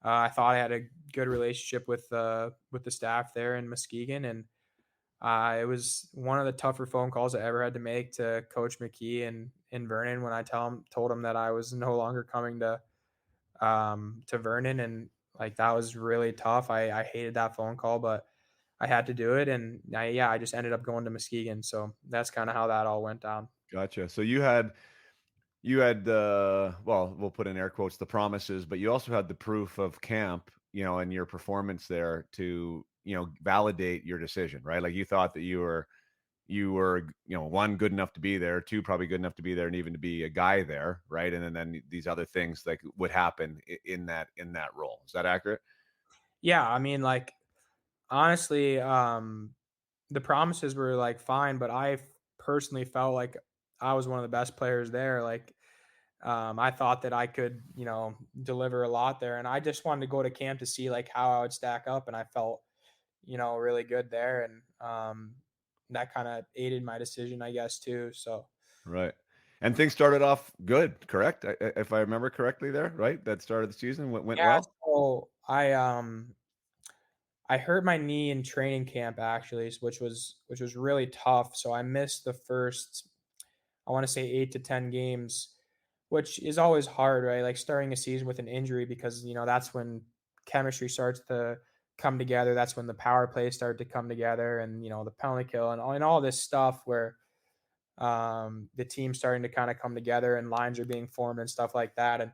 [SPEAKER 1] I thought I had a good relationship with the staff there in Muskegon. And it was one of the tougher phone calls I ever had to make to Coach McKee and in Vernon when I told him that I was no longer coming to Vernon. And like that was really tough. I hated that phone call, but I had to do it. And I just ended up going to Muskegon. So that's kind of how that all went down.
[SPEAKER 2] Gotcha. So you had the, well, we'll put in air quotes, the promises, but you also had the proof of camp, and your performance there to, validate your decision, right? Like you thought that you were, one, good enough to be there, two, probably good enough to be there and even to be a guy there, right? And then these other things like would happen in that role. Is that accurate?
[SPEAKER 1] Yeah, I mean, like honestly, the promises were like fine, but personally felt like I was one of the best players there. Like, I thought that I could, deliver a lot there, and I just wanted to go to camp to see like how I would stack up, and I felt, really good there, and that kind of aided my decision, I guess, too. So
[SPEAKER 2] Right. And things started off good, correct? If I remember correctly there, right? That started the season went
[SPEAKER 1] yeah,
[SPEAKER 2] well.
[SPEAKER 1] so I hurt my knee in training camp actually, which was really tough. So I missed the first, I want to say 8 to 10 games, which is always hard, right? Like starting a season with an injury, because that's when chemistry starts to come together. That's when the power plays start to come together, and the penalty kill and all this stuff where the team's starting to kind of come together and lines are being formed and stuff like that. And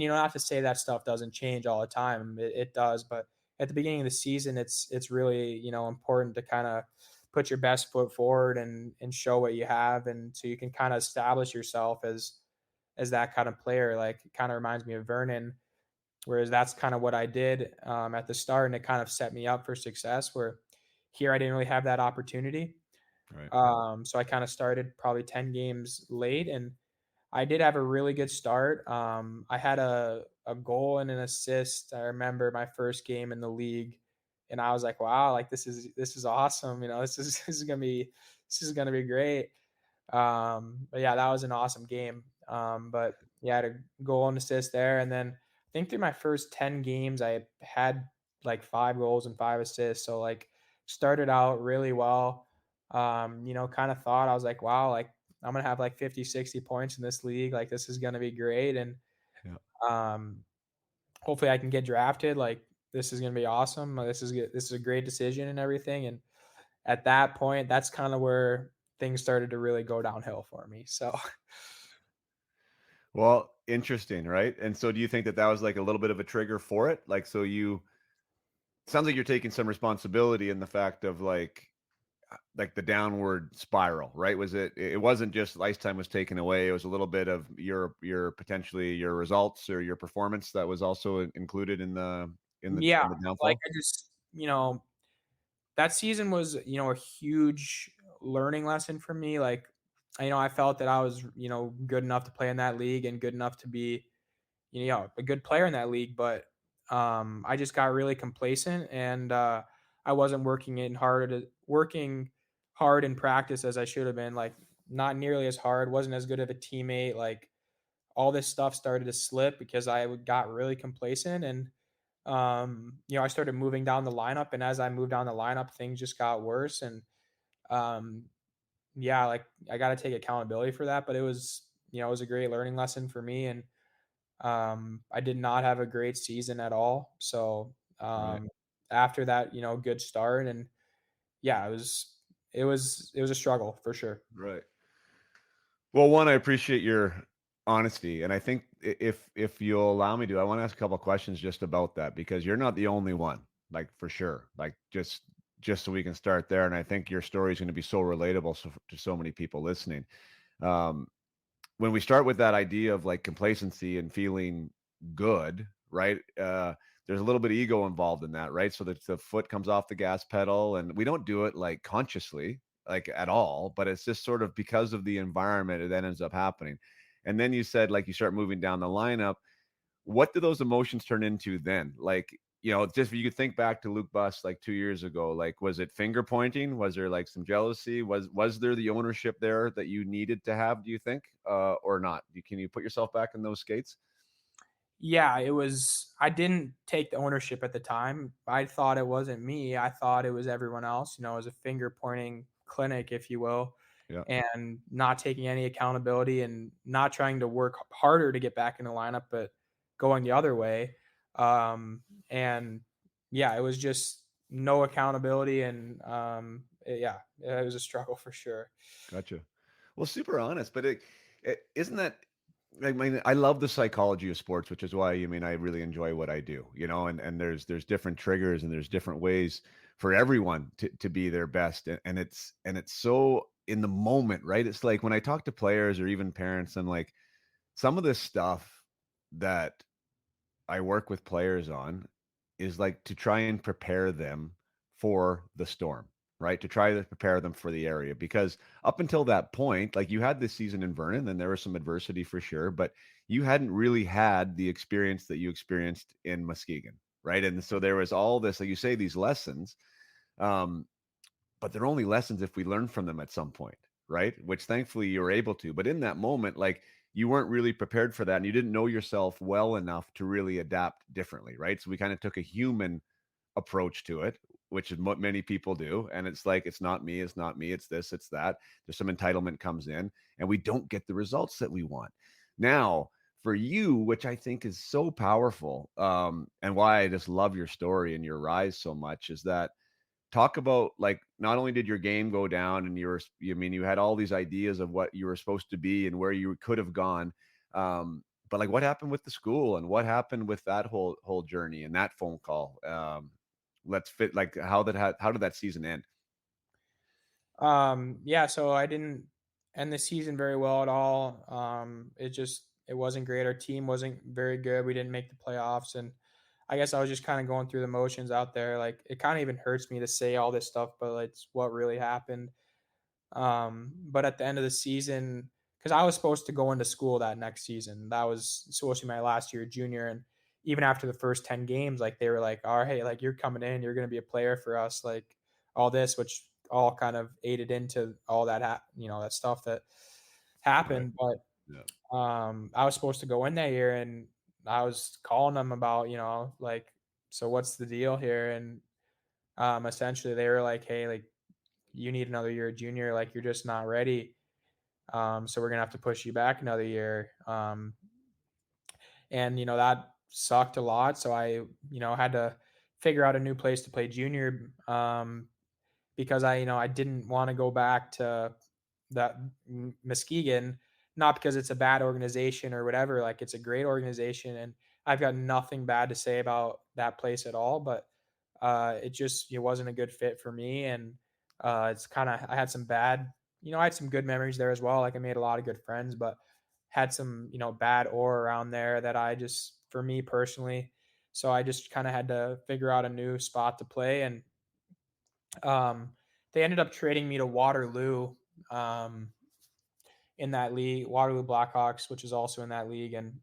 [SPEAKER 1] not to say that stuff doesn't change all the time. It does, but at the beginning of the season, it's really important to kind of put your best foot forward and show what you have, and so you can kind of establish yourself as that kind of player. Like it kind of reminds me of Vernon, whereas that's kind of what I did at the start, and it kind of set me up for success. Where here I didn't really have that opportunity,
[SPEAKER 2] Right.
[SPEAKER 1] so I kind of started probably 10 games late, and I did have a really good start. I had a goal and an assist. I remember my first game in the league, and I was like, "Wow, like this is awesome. This is gonna be great." But yeah, that was an awesome game. But yeah, I had a goal and assist there, and then I think through my first 10 games, I had like 5 goals and 5 assists. So like started out really well. Kind of thought I was like, wow, like I'm gonna have like 50, 60 points in this league. Like this is gonna be great, and
[SPEAKER 2] Yeah.
[SPEAKER 1] um, hopefully I can get drafted. Like this is gonna be awesome. This is a great decision and everything. And at that point, that's kind of where things started to really go downhill for me. So
[SPEAKER 2] Well, interesting, right? And so do you think that that was like a little bit of a trigger for it? Like, so you sounds like you're taking some responsibility in the fact of like the downward spiral, right? It wasn't just ice time was taken away. It was a little bit of your potentially your results or your performance that was also included in the in the
[SPEAKER 1] yeah,
[SPEAKER 2] in the
[SPEAKER 1] like
[SPEAKER 2] downfall.
[SPEAKER 1] I just, that season was, a huge learning lesson for me. Like, I felt that I was, good enough to play in that league and good enough to be, a good player in that league, but I just got really complacent, and I wasn't working hard in practice as I should have been. Like, not nearly as hard, wasn't as good of a teammate. Like, all this stuff started to slip because I got really complacent, and I started moving down the lineup, and as I moved down the lineup, things just got worse. And um, yeah, like I got to take accountability for that, but it was a great learning lesson for me. And I did not have a great season at all. So
[SPEAKER 2] Right.
[SPEAKER 1] after that, good start, and yeah, it was a struggle for sure.
[SPEAKER 2] Right. Well, one, I appreciate your honesty, and I think if you'll allow me to, I want to ask a couple of questions just about that because you're not the only one, like for sure. Like just so we can start there, and I think your story is going to be so relatable to so many people listening. Um, when we start with that idea of like complacency and feeling good, right? There's a little bit of ego involved in that, right? So that the foot comes off the gas pedal, and we don't do it like consciously, like at all, but it's just sort of because of the environment, it then ends up happening. And then you said like you start moving down the lineup, what do those emotions turn into then? Like, just if you could think back to Luke Buss like 2 years ago, like was it finger pointing? Was there like some jealousy? Was there the ownership there that you needed to have, do you think? Or not? Can you put yourself back in those skates?
[SPEAKER 1] Yeah, it was. I didn't take the ownership at the time. I thought it wasn't me. I thought it was everyone else. It was a finger pointing clinic, if you will,
[SPEAKER 2] Yeah.
[SPEAKER 1] and not taking any accountability and not trying to work harder to get back in the lineup, but going the other way. And yeah, it was just no accountability, and yeah, it was a struggle for sure.
[SPEAKER 2] Gotcha. Well, super honest, but isn't that, I mean, I love the psychology of sports, which is why, I mean, I really enjoy what I do, and there's different triggers and there's different ways for everyone to be their best. And it's so in the moment, right? It's like when I talk to players or even parents, I'm like, some of this stuff that I work with players on is like to try and prepare them for the storm, right? To try to prepare them for the area because up until that point, like you had this season in Vernon and there was some adversity for sure, but you hadn't really had the experience that you experienced in Muskegon, right? And so there was all this, like you say, these lessons. Um, but they're only lessons if we learn from them at some point, right? Which thankfully you were able to. But in that moment, like you weren't really prepared for that and you didn't know yourself well enough to really adapt differently, right? So we kind of took a human approach to it, which is what many people do. And it's like, it's not me, it's not me, it's this, it's that. There's some entitlement comes in and we don't get the results that we want. Now, for you, which I think is so powerful, and why I just love your story and your rise so much, is that talk about like not only did your game go down and you had all these ideas of what you were supposed to be and where you could have gone, but like what happened with the school and what happened with that whole journey and that phone call. Let's fit like how did that season end?
[SPEAKER 1] Yeah, so I didn't end the season very well at all. It wasn't great. Our team wasn't very good. We didn't make the playoffs, and I guess I was just kind of going through the motions out there. Like it kind of even hurts me to say all this stuff, but like, it's what really happened. But at the end of the season, because I was supposed to go into school that next season, that was supposed to be my last year junior, and even after the first 10 games, like they were like, all right, like you're coming in, you're going to be a player for us, like all this, which all kind of aided into all that, that stuff that
[SPEAKER 2] Right.
[SPEAKER 1] happened. But
[SPEAKER 2] Yeah.
[SPEAKER 1] I was supposed to go in that year, and I was calling them about, like, so what's the deal here? And essentially they were like, hey, like you need another year junior, like you're just not ready. So we're gonna have to push you back another year. And that sucked a lot. So I, had to figure out a new place to play junior. Because I didn't want to go back to that Muskegon, not because it's a bad organization or whatever. Like it's a great organization, and I've got nothing bad to say about that place at all. But it wasn't a good fit for me, and it's kind of I had some bad, I had some good memories there as well. Like I made a lot of good friends, but had some bad aura around there that I just for me personally. So I just kind of had to figure out a new spot to play, and they ended up trading me to Waterloo, um, in that league, Waterloo Blackhawks, which is also in that league. And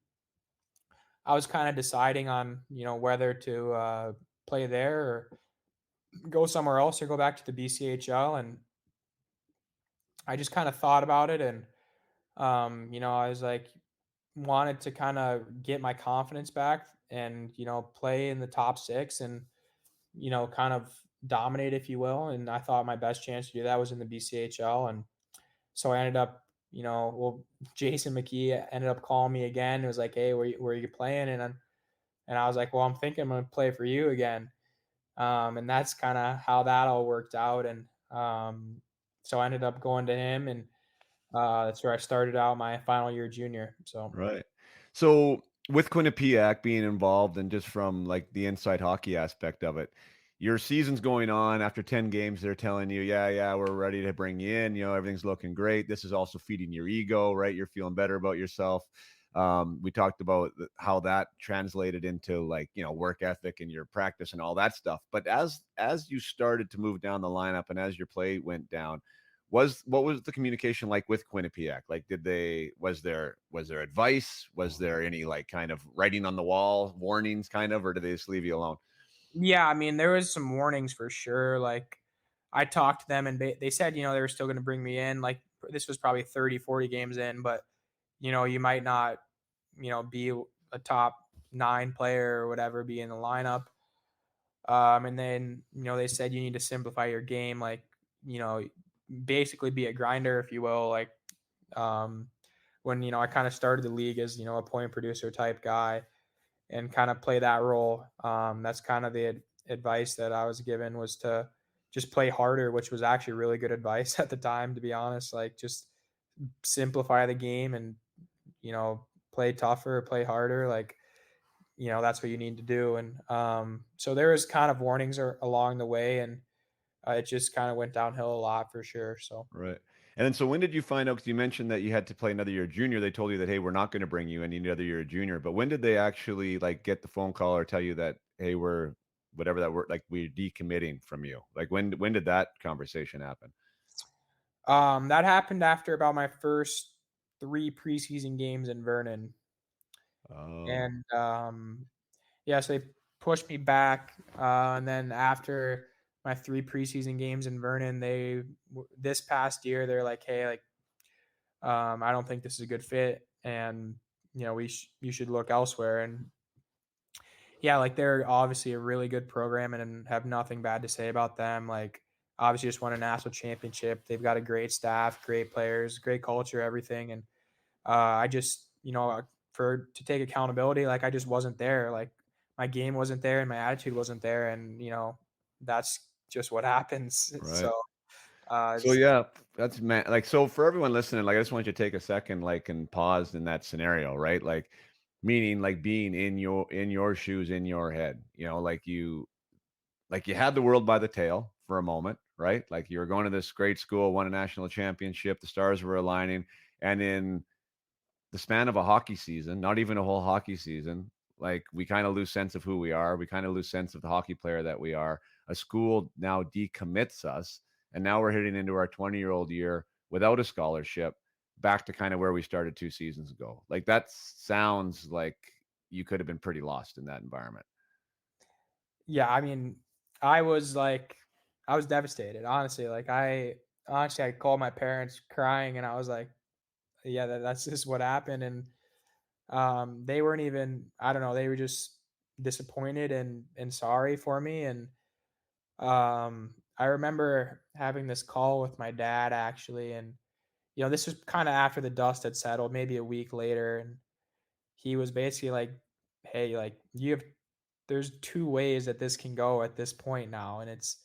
[SPEAKER 1] I was kind of deciding on, whether to play there or go somewhere else or go back to the BCHL. And I just kind of thought about it. And, I was like, wanted to kind of get my confidence back and, play in the top six and, kind of dominate, if you will. And I thought my best chance to do that was in the BCHL. And so I ended up well, Jason McKee ended up calling me again. It was like, hey, where you playing? And I was like, well, I'm thinking I'm going to play for you again. And that's kind of how that all worked out. And so I ended up going to him, and that's where I started out my final year junior. So.
[SPEAKER 2] Right. So with Quinnipiac being involved and just from like the inside hockey aspect of it, your season's going on. After 10 games, they're telling you, yeah, we're ready to bring you in. Everything's looking great. This is also feeding your ego, right? You're feeling better about yourself. We talked about how that translated into like, work ethic and your practice and all that stuff. But as you started to move down the lineup and as your play went down, what was the communication like with Quinnipiac? Like, was there advice? Was there any like kind of writing on the wall, warnings kind of, or did they just leave you alone?
[SPEAKER 1] Yeah, I mean, there was some warnings for sure. Like, I talked to them, and they said, they were still going to bring me in. Like, this was probably 30, 40 games in, but, you might not, be a top 9 player or whatever, be in the lineup. And then, they said you need to simplify your game, like, you know, basically be a grinder, if you will. Like, um, when, I kind of started the league as, a point producer type guy and kind of play that role. That's kind of the advice that I was given, was to just play harder, which was actually really good advice at the time, to be honest. Like, just simplify the game and, play tougher, play harder. Like, that's what you need to do. And so there was kind of warnings along the way, and it just kind of went downhill a lot for sure. So.
[SPEAKER 2] Right. And then so when did you find out? Because you mentioned that you had to play another year junior. They told you that, hey, we're not going to bring you any other year junior. But when did they actually like get the phone call or tell you that, hey, we're whatever that word, like we're decommitting from you? Like when did that conversation happen?
[SPEAKER 1] That happened after about my first 3 preseason games in Vernon.
[SPEAKER 2] Oh,
[SPEAKER 1] And yeah, so they pushed me back. And then after my 3 preseason games in Vernon, this past year, they're like, hey, like, I don't think this is a good fit, and you should look elsewhere. And yeah, like, they're obviously a really good program, and have nothing bad to say about them. Like, obviously just won a national championship. They've got a great staff, great players, great culture, everything. And I just, for to take accountability, like, I just wasn't there. Like, my game wasn't there, and my attitude wasn't there, and that's just what happens.
[SPEAKER 2] right.
[SPEAKER 1] So
[SPEAKER 2] So yeah, that's man. Like so for everyone listening, like I just want you to take a second, like and pause in that scenario, right? Like meaning like being in your shoes, in your head. Like you had the world by the tail for a moment, right? Like you were going to this great school, won a national championship, the stars were aligning, and in the span of a hockey season, not even a whole hockey season, like we kind of lose sense of who we are. We kind of lose sense of the hockey player that we are. A school now decommits us, and now we're heading into our 20-year-old year without a scholarship, back to kind of where we started 2 seasons ago. Like that sounds like you could have been pretty lost in that environment.
[SPEAKER 1] yeah, I mean, I was like, I was devastated, honestly. Like, I called my parents crying, and I was like, yeah, that's just what happened. And they weren't even, I don't know, they were just disappointed and sorry for me. And I remember having this call with my dad, actually. And this was kind of after the dust had settled, maybe a week later. And he was basically like, hey, like, there's 2 ways that this can go at this point now. And it's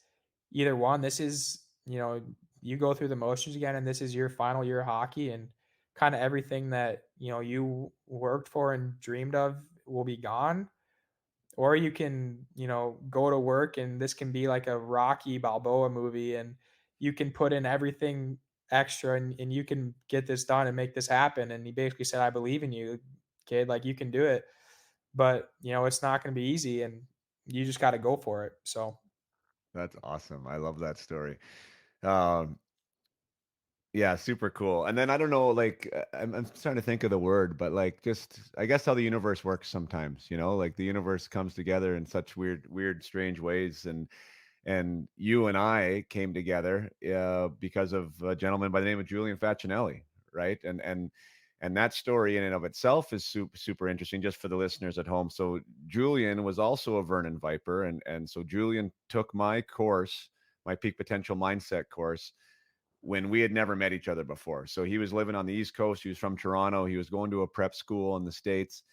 [SPEAKER 1] either one, this is, you go through the motions again, and this is your final year of hockey, and kind of everything that, you worked for and dreamed of will be gone. Or you can, go to work, and this can be like a Rocky Balboa movie, and you can put in everything extra, and you can get this done and make this happen. And he basically said, I believe in you, kid, like, you can do it. But it's not going to be easy, and you just got to go for it. So.
[SPEAKER 2] That's awesome. I love that story. Um, Yeah, super cool. And then I don't know, like I'm trying to think of the word, but like just I guess how the universe works sometimes, like the universe comes together in such weird, strange ways. And you and I came together because of a gentleman by the name of Julian Facinelli, right? And that story in and of itself is super interesting, just for the listeners at home. So Julian was also a Vernon Viper, and so Julian took my course, my peak potential mindset course when we had never met each other before. So he was living on the East Coast. He was from Toronto. He was going to a prep school in the States.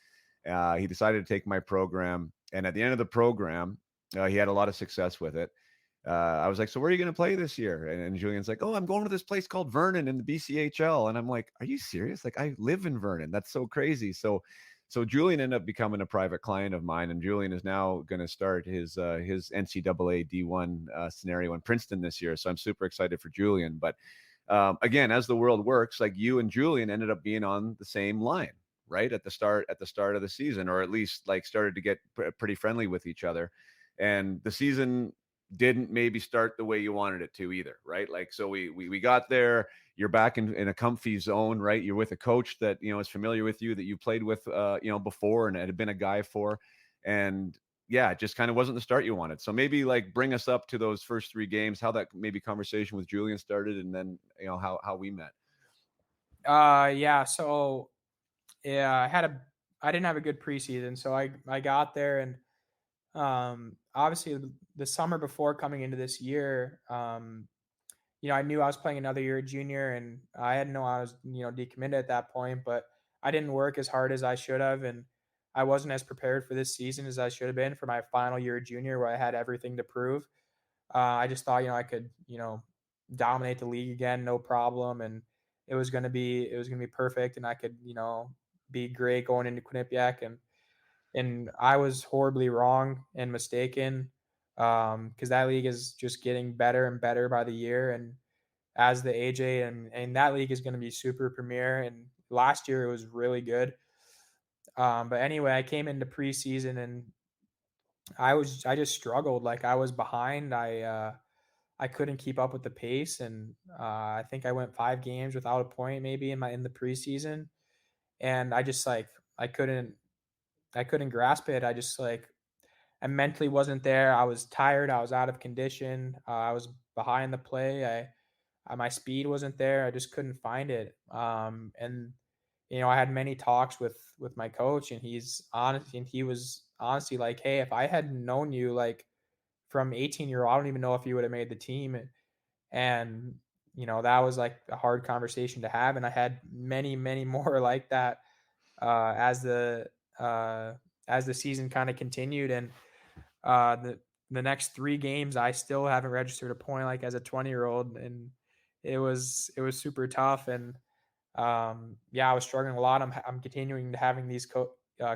[SPEAKER 2] He decided to take my program. And at the end of the program, he had a lot of success with it. I was like, so where are you going to play this year? And Julian's like, oh, I'm going to this place called Vernon in the BCHL. And I'm like, are you serious? Like, I live in Vernon. That's so crazy. So Julian ended up becoming a private client of mine, and Julian is now going to start his NCAA D1 scenario in Princeton this year. So I'm super excited for Julian. But again, as the world works, like you and Julian ended up being on the same line, right at the start of the season, or at least like started to get pretty friendly with each other. And the season didn't maybe start the way you wanted it to either, right? Like, so we got there. You're back in a comfy zone, right? You're with a coach that, you know, is familiar with you, that you played with, you know, before and had been a guy for. And yeah, it just kind of wasn't the start you wanted. So maybe like bring us up to those first 3 games, how that maybe conversation with Julian started, and then, you know, how we met.
[SPEAKER 1] Yeah. So yeah, I didn't have a good preseason. So I got there, and obviously the summer before coming into this year, you know, I knew I was playing another year at junior, and I hadn't known I was, you know, decommitted at that point, but I didn't work as hard as I should have. And I wasn't as prepared for this season as I should have been for my final year at junior, where I had everything to prove. I just thought, you know, I could, you know, dominate the league again, no problem. And it was going to be perfect. And I could, you know, be great going into Quinnipiac. And I was horribly wrong and mistaken, because that league is just getting better and better by the year. And as the AJ, and that league is going to be super premier. And last year it was really good. But anyway, I came into preseason, and I just struggled. Like, I was behind. I couldn't keep up with the pace, and I think I went 5 games without a point maybe in the preseason. And I just like I couldn't grasp it. I just like I mentally wasn't there. I was tired. I was out of condition. I was behind the play. My speed wasn't there. I just couldn't find it. And you know, I had many talks with my coach, and he's honest, and he was honestly like, "Hey, if I had known you like from 18-year old, I don't even know if you would have made the team." And you know, that was like a hard conversation to have. And I had many, many more like that uh, as the uh, as the season kind of continued. And uh, the the next 3 games, I still haven't registered a point like as a 20-year-old, and it was super tough. And yeah, I was struggling a lot. I'm continuing to having these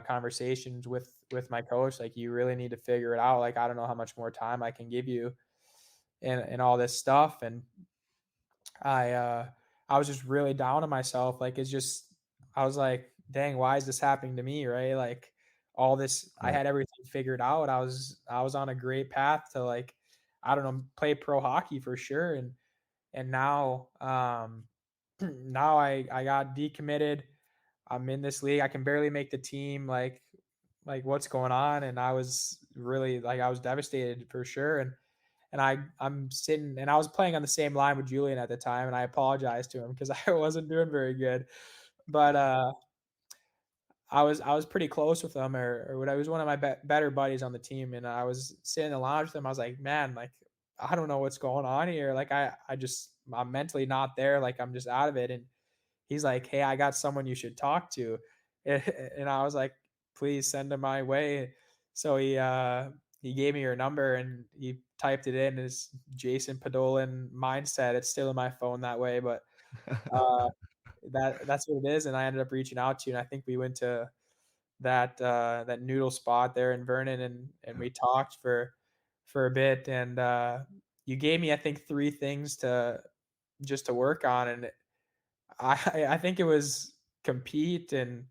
[SPEAKER 1] conversations with my coach. Like, you really need to figure it out. Like, I don't know how much more time I can give you, and all this stuff. And I uh, I was just really down on myself. Like, it's just I was like, dang, why is this happening to me? Right? Like, all this, I
[SPEAKER 2] Right.
[SPEAKER 1] had everything figured out. I was on a great path to, like, I don't know, play pro hockey for sure. And now now I got decommitted. I'm in this league. I can barely make the team. Like what's going on? And I was really like, I was devastated for sure. And I'm sitting, and I was playing on the same line with Julian at the time, and I apologized to him because I wasn't doing very good. But I was pretty close with him, or what. I was one of my better buddies on the team, and I was sitting in the lounge with him. I was like, man, like, I don't know what's going on here. Like, I'm mentally not there. Like, I'm just out of it. And he's like, hey, I got someone you should talk to. And I was like, please send him my way. So he gave me your number, and he typed it in as Jason Podollan mindset. It's still in my phone that way, but uh, that's what it is. And I ended up reaching out to you, and I think we went to that noodle spot there in Vernon, and we talked for a bit. And you gave me, I think, 3 things to just to work on. And I think it was compete, and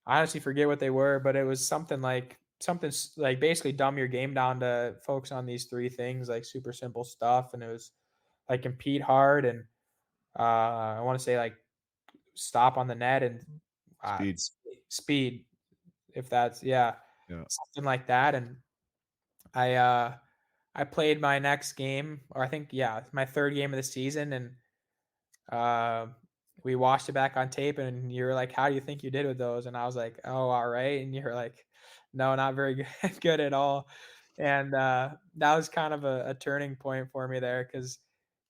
[SPEAKER 1] I honestly forget what they were, but it was something like basically dumb your game down to focus on these 3 things, like super simple stuff. And it was like compete hard, and I want to say like stop on the net, and
[SPEAKER 2] Speed.
[SPEAKER 1] speed, if that's, yeah,
[SPEAKER 2] Yeah.
[SPEAKER 1] something like that. And I uh I played my next game, or I think, yeah, my 3rd game of the season. And uh, we watched it back on tape, and you were like, how do you think you did with those? And I was like, oh, all right. And you're like, no, not very good, good at all. And that was kind of a turning point for me there, because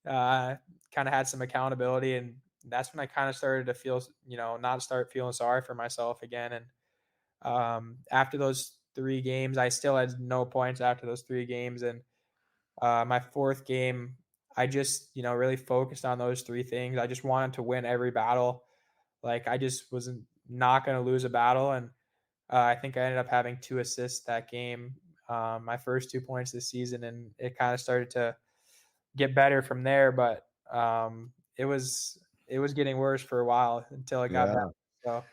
[SPEAKER 1] uh, kind of had some accountability, and that's when I kind of started to feel, not start feeling sorry for myself again. And after those 3 games, I still had no points after those 3 games, and my fourth game, I just, really focused on those 3 things. I just wanted to win every battle. Like I just wasn't not going to lose a battle, and I think I ended up having 2 assists that game, my first 2 points this season, and it kind of started to get better from there. But it was getting worse for a while until it got better.
[SPEAKER 2] Yeah.
[SPEAKER 1] So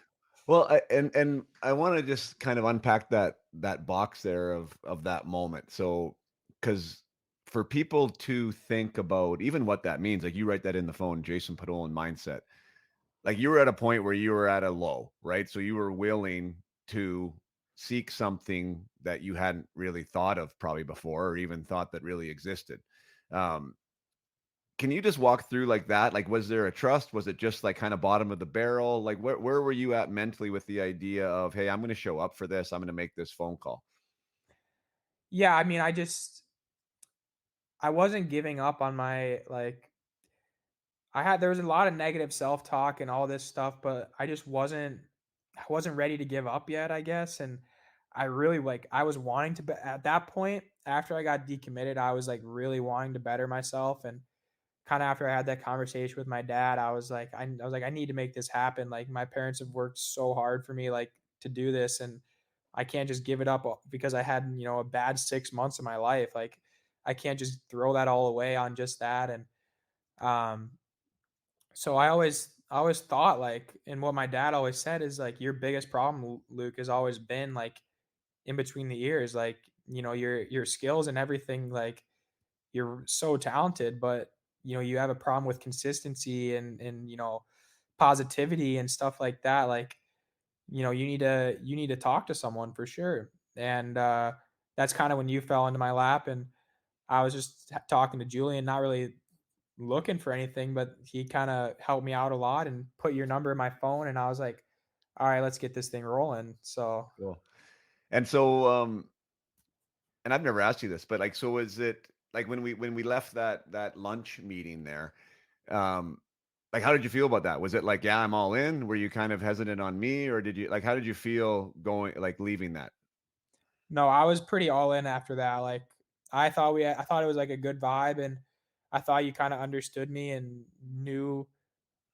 [SPEAKER 2] Well, and I want to just kind of unpack that box there of that moment. So, because for people to think about even what that means, like you write that in the phone, Jason Podollan mindset. Like you were at a point where you were at a low, right? So you were willing to seek something that you hadn't really thought of probably before, or even thought that really existed. Um, can you just walk through like that? Like, was there a trust? Was it just like kind of bottom of the barrel? Like, where were you at mentally with the idea of, hey, I'm going to show up for this. I'm going to make this phone call.
[SPEAKER 1] yeah, I mean, I wasn't giving up on my like there was a lot of negative self-talk and all this stuff, but I wasn't ready to give up yet, I guess. And I really I was wanting to at that point after I got decommitted, I was like really wanting to better myself. And kind of after I had that conversation with my dad, I was like I need to make this happen. Like my parents have worked so hard for me like to do this, and I can't just give it up because I had, a bad 6 months of my life. Like I can't just throw that all away on just that. And um so I always thought like, and what my dad always said is like, your biggest problem, Luke, has always been like in between the ears. Like, your skills and everything, like you're so talented, but you have a problem with consistency and positivity and stuff like that. Like, you need to talk to someone for sure. And that's kind of when you fell into my lap, and I was just talking to Julian, not really looking for anything, but he kind of helped me out a lot and put your number in my phone. And I was like, all right, let's get this thing rolling. So,
[SPEAKER 2] Cool. And so, and I've never asked you this, but like, so is it like when we left that lunch meeting there? Um, like, how did you feel about that? Was it like, yeah, I'm all in? Were you kind of hesitant on me, or did you like, how did you feel going, like leaving that?
[SPEAKER 1] no, I was pretty all in after that. Like, I thought it was like a good vibe, and I thought you kind of understood me and knew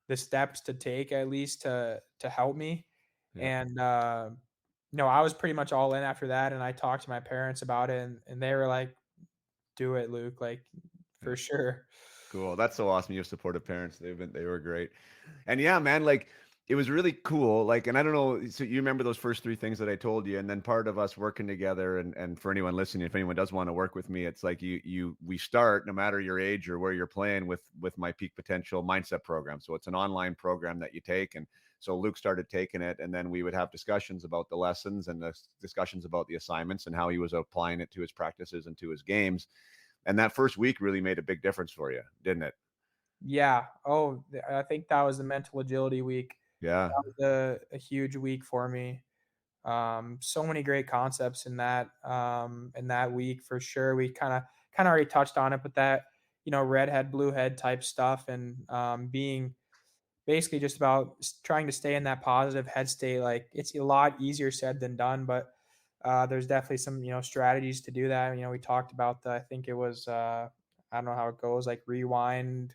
[SPEAKER 1] the steps to take at least to help me.
[SPEAKER 2] Yeah.
[SPEAKER 1] And no, I was pretty much all in after that. And I talked to my parents about it, and they were like, "Do it, Luke, like
[SPEAKER 2] Yeah.
[SPEAKER 1] for sure."
[SPEAKER 2] Cool. That's so awesome. You have supportive parents. They were great. And yeah, man, like it was really cool. Like, and I don't know, so you remember those first three things that I told you, and then part of us working together, and for anyone listening, if anyone does want to work with me, it's like we start no matter your age or where you're playing with my peak potential mindset program. So it's an online program that you take. And so Luke started taking it, and then we would have discussions about the lessons and the discussions about the assignments and how he was applying it to his practices and to his games. And that first week really made a big difference for you, didn't it?
[SPEAKER 1] Yeah. Oh, I think that was the mental agility week.
[SPEAKER 2] Yeah.
[SPEAKER 1] That was a huge week for me. So many great concepts in that week for sure. We kind of already touched on it, but that redhead, blue head type stuff, and being basically just about trying to stay in that positive head state. Like it's a lot easier said than done, but there's definitely some strategies to do that. We talked about the I think it was I don't know how it goes, like rewind,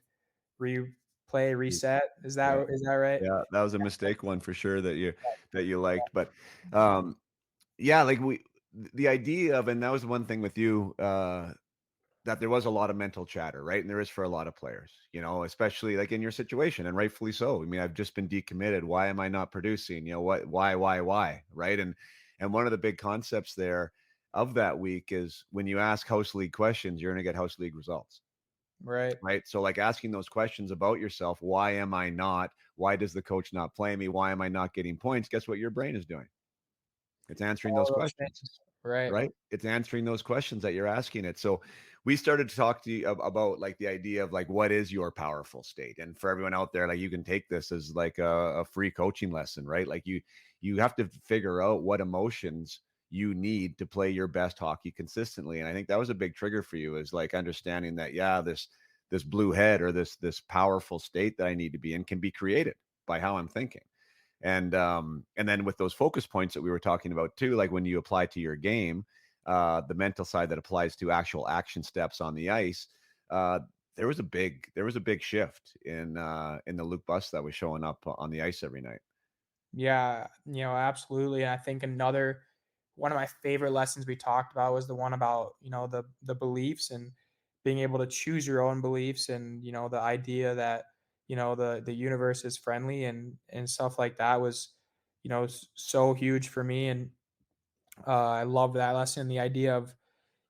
[SPEAKER 1] replay, reset. Is
[SPEAKER 2] Yeah.
[SPEAKER 1] that right?
[SPEAKER 2] Yeah. That was a mistake one for sure that you liked. But um yeah, like the idea of, and that was the one thing with you, that there was a lot of mental chatter, right? And there is for a lot of players, especially like in your situation, and rightfully so. I mean, I've just been decommitted. Why am I not producing? What, why? Right. And one of the big concepts there of that week is when you ask house league questions, you're going to get house league results.
[SPEAKER 1] Right.
[SPEAKER 2] Right. So like asking those questions about yourself, why am I not? Why does the coach not play me? Why am I not getting points? Guess what your brain is doing? It's answering
[SPEAKER 1] All
[SPEAKER 2] those
[SPEAKER 1] those
[SPEAKER 2] questions,
[SPEAKER 1] things. Right.
[SPEAKER 2] right? It's answering those questions that you're asking it. So we started to talk to you about like the idea of like, what is your powerful state? And for everyone out there, like you can take this as like a free coaching lesson, right? Like you have to figure out what emotions you need to play your best hockey consistently. And I think that was a big trigger for you, is like understanding that, yeah, this blue head or this powerful state that I need to be in can be created by how I'm thinking. And then with those focus points that we were talking about too, like when you apply to your game, the mental side that applies to actual action steps on the ice, uh, there was a big shift in the Luke Bus that was showing up on the ice every night.
[SPEAKER 1] Yeah, absolutely. And I think another one of my favorite lessons we talked about was the one about, the beliefs and being able to choose your own beliefs and, the idea that, the universe is friendly and stuff like that was, so huge for me. And I love that lesson. The idea of,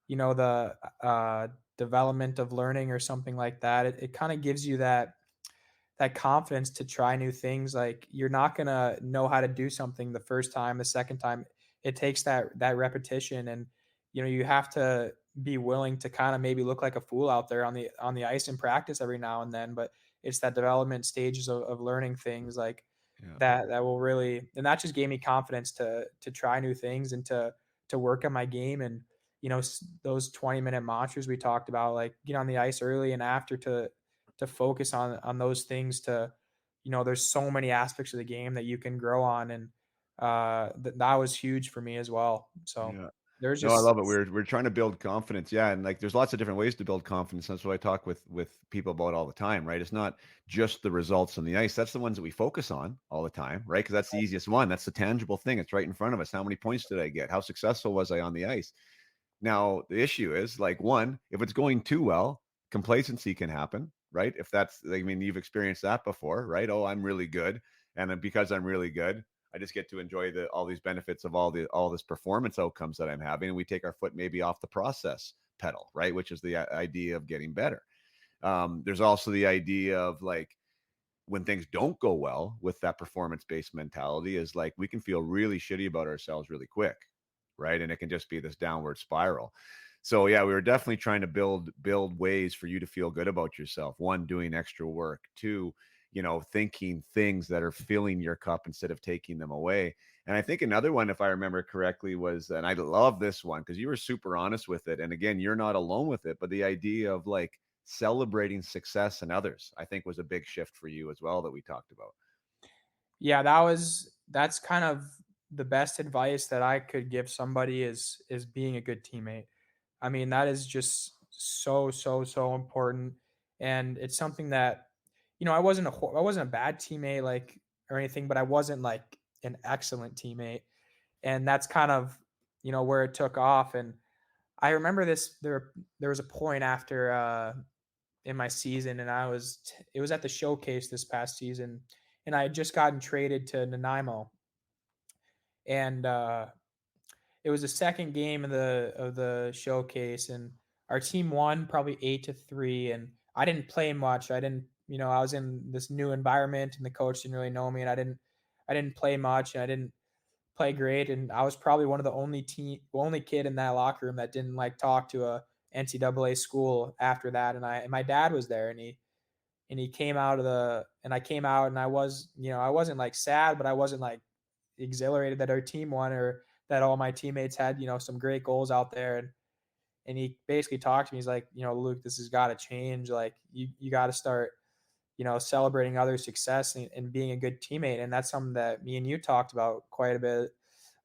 [SPEAKER 1] the development of learning or something like that. It kind of gives you that confidence to try new things. Like you're not gonna know how to do something the first time, the second time. It takes that repetition, and you have to be willing to kind of maybe look like a fool out there on the ice in practice every now and then. But it's that development stages of learning things like
[SPEAKER 2] Yeah.
[SPEAKER 1] that will really, and that just gave me confidence to try new things and to work on my game. And those 20-minute monsters we talked about, like get on the ice early and after to focus on those things. To there's so many aspects of the game that you can grow on. And that was huge for me as well. So
[SPEAKER 2] Yeah.
[SPEAKER 1] there's
[SPEAKER 2] No, I
[SPEAKER 1] just
[SPEAKER 2] love it. We're trying to build confidence. Yeah, and like there's lots of different ways to build confidence. That's what I talk with people about all the time, right? It's not just the results on the ice. That's the ones that we focus on all the time, right? Because that's the easiest one. That's the tangible thing. It's right in front of us. How many points did I get? How successful was I on the ice? Now, the issue is like one, if it's going too well, complacency can happen, right? If that's, I mean, you've experienced that before, right? Oh, I'm really good. And then because I'm really good, I just get to enjoy all these benefits of all this performance outcomes that I'm having. And we take our foot maybe off the process pedal, right? Which is the idea of getting better. There's also the idea of like, when things don't go well with that performance based mentality is like we can feel really shitty about ourselves really quick, right? And it can just be this downward spiral. So yeah, we were definitely trying to build ways for you to feel good about yourself. One, doing extra work. Two, thinking things that are filling your cup instead of taking them away. And I think another one, if I remember correctly, was, and I love this one because you were super honest with it. And again, you're not alone with it, but the idea of like celebrating success in others, I think was a big shift for you as well that we talked about.
[SPEAKER 1] Yeah, that's kind of the best advice that I could give somebody is being a good teammate. I mean, that is just so so important. And it's something that I wasn't a bad teammate like or anything, but I wasn't like an excellent teammate. And that's kind of where it took off. And I remember there was a point after in my season, and it was at the showcase this past season, and I had just gotten traded to Nanaimo. And it was the second game of the showcase, and our team won probably 8-3. And I didn't play much. I didn't, I was in this new environment, and the coach didn't really know me, and I didn't play much, and I didn't play great. And I was probably one of the only kid in that locker room that didn't like talk to a NCAA school after that. And my dad was there, and he came out of the and I came out, and I wasn't like sad, but I wasn't like exhilarated that our team won or that all my teammates had, some great goals out there. And he basically talked to me. He's like, Luke, this has got to change. Like you got to start, celebrating other success and being a good teammate. And that's something that me and you talked about quite a bit.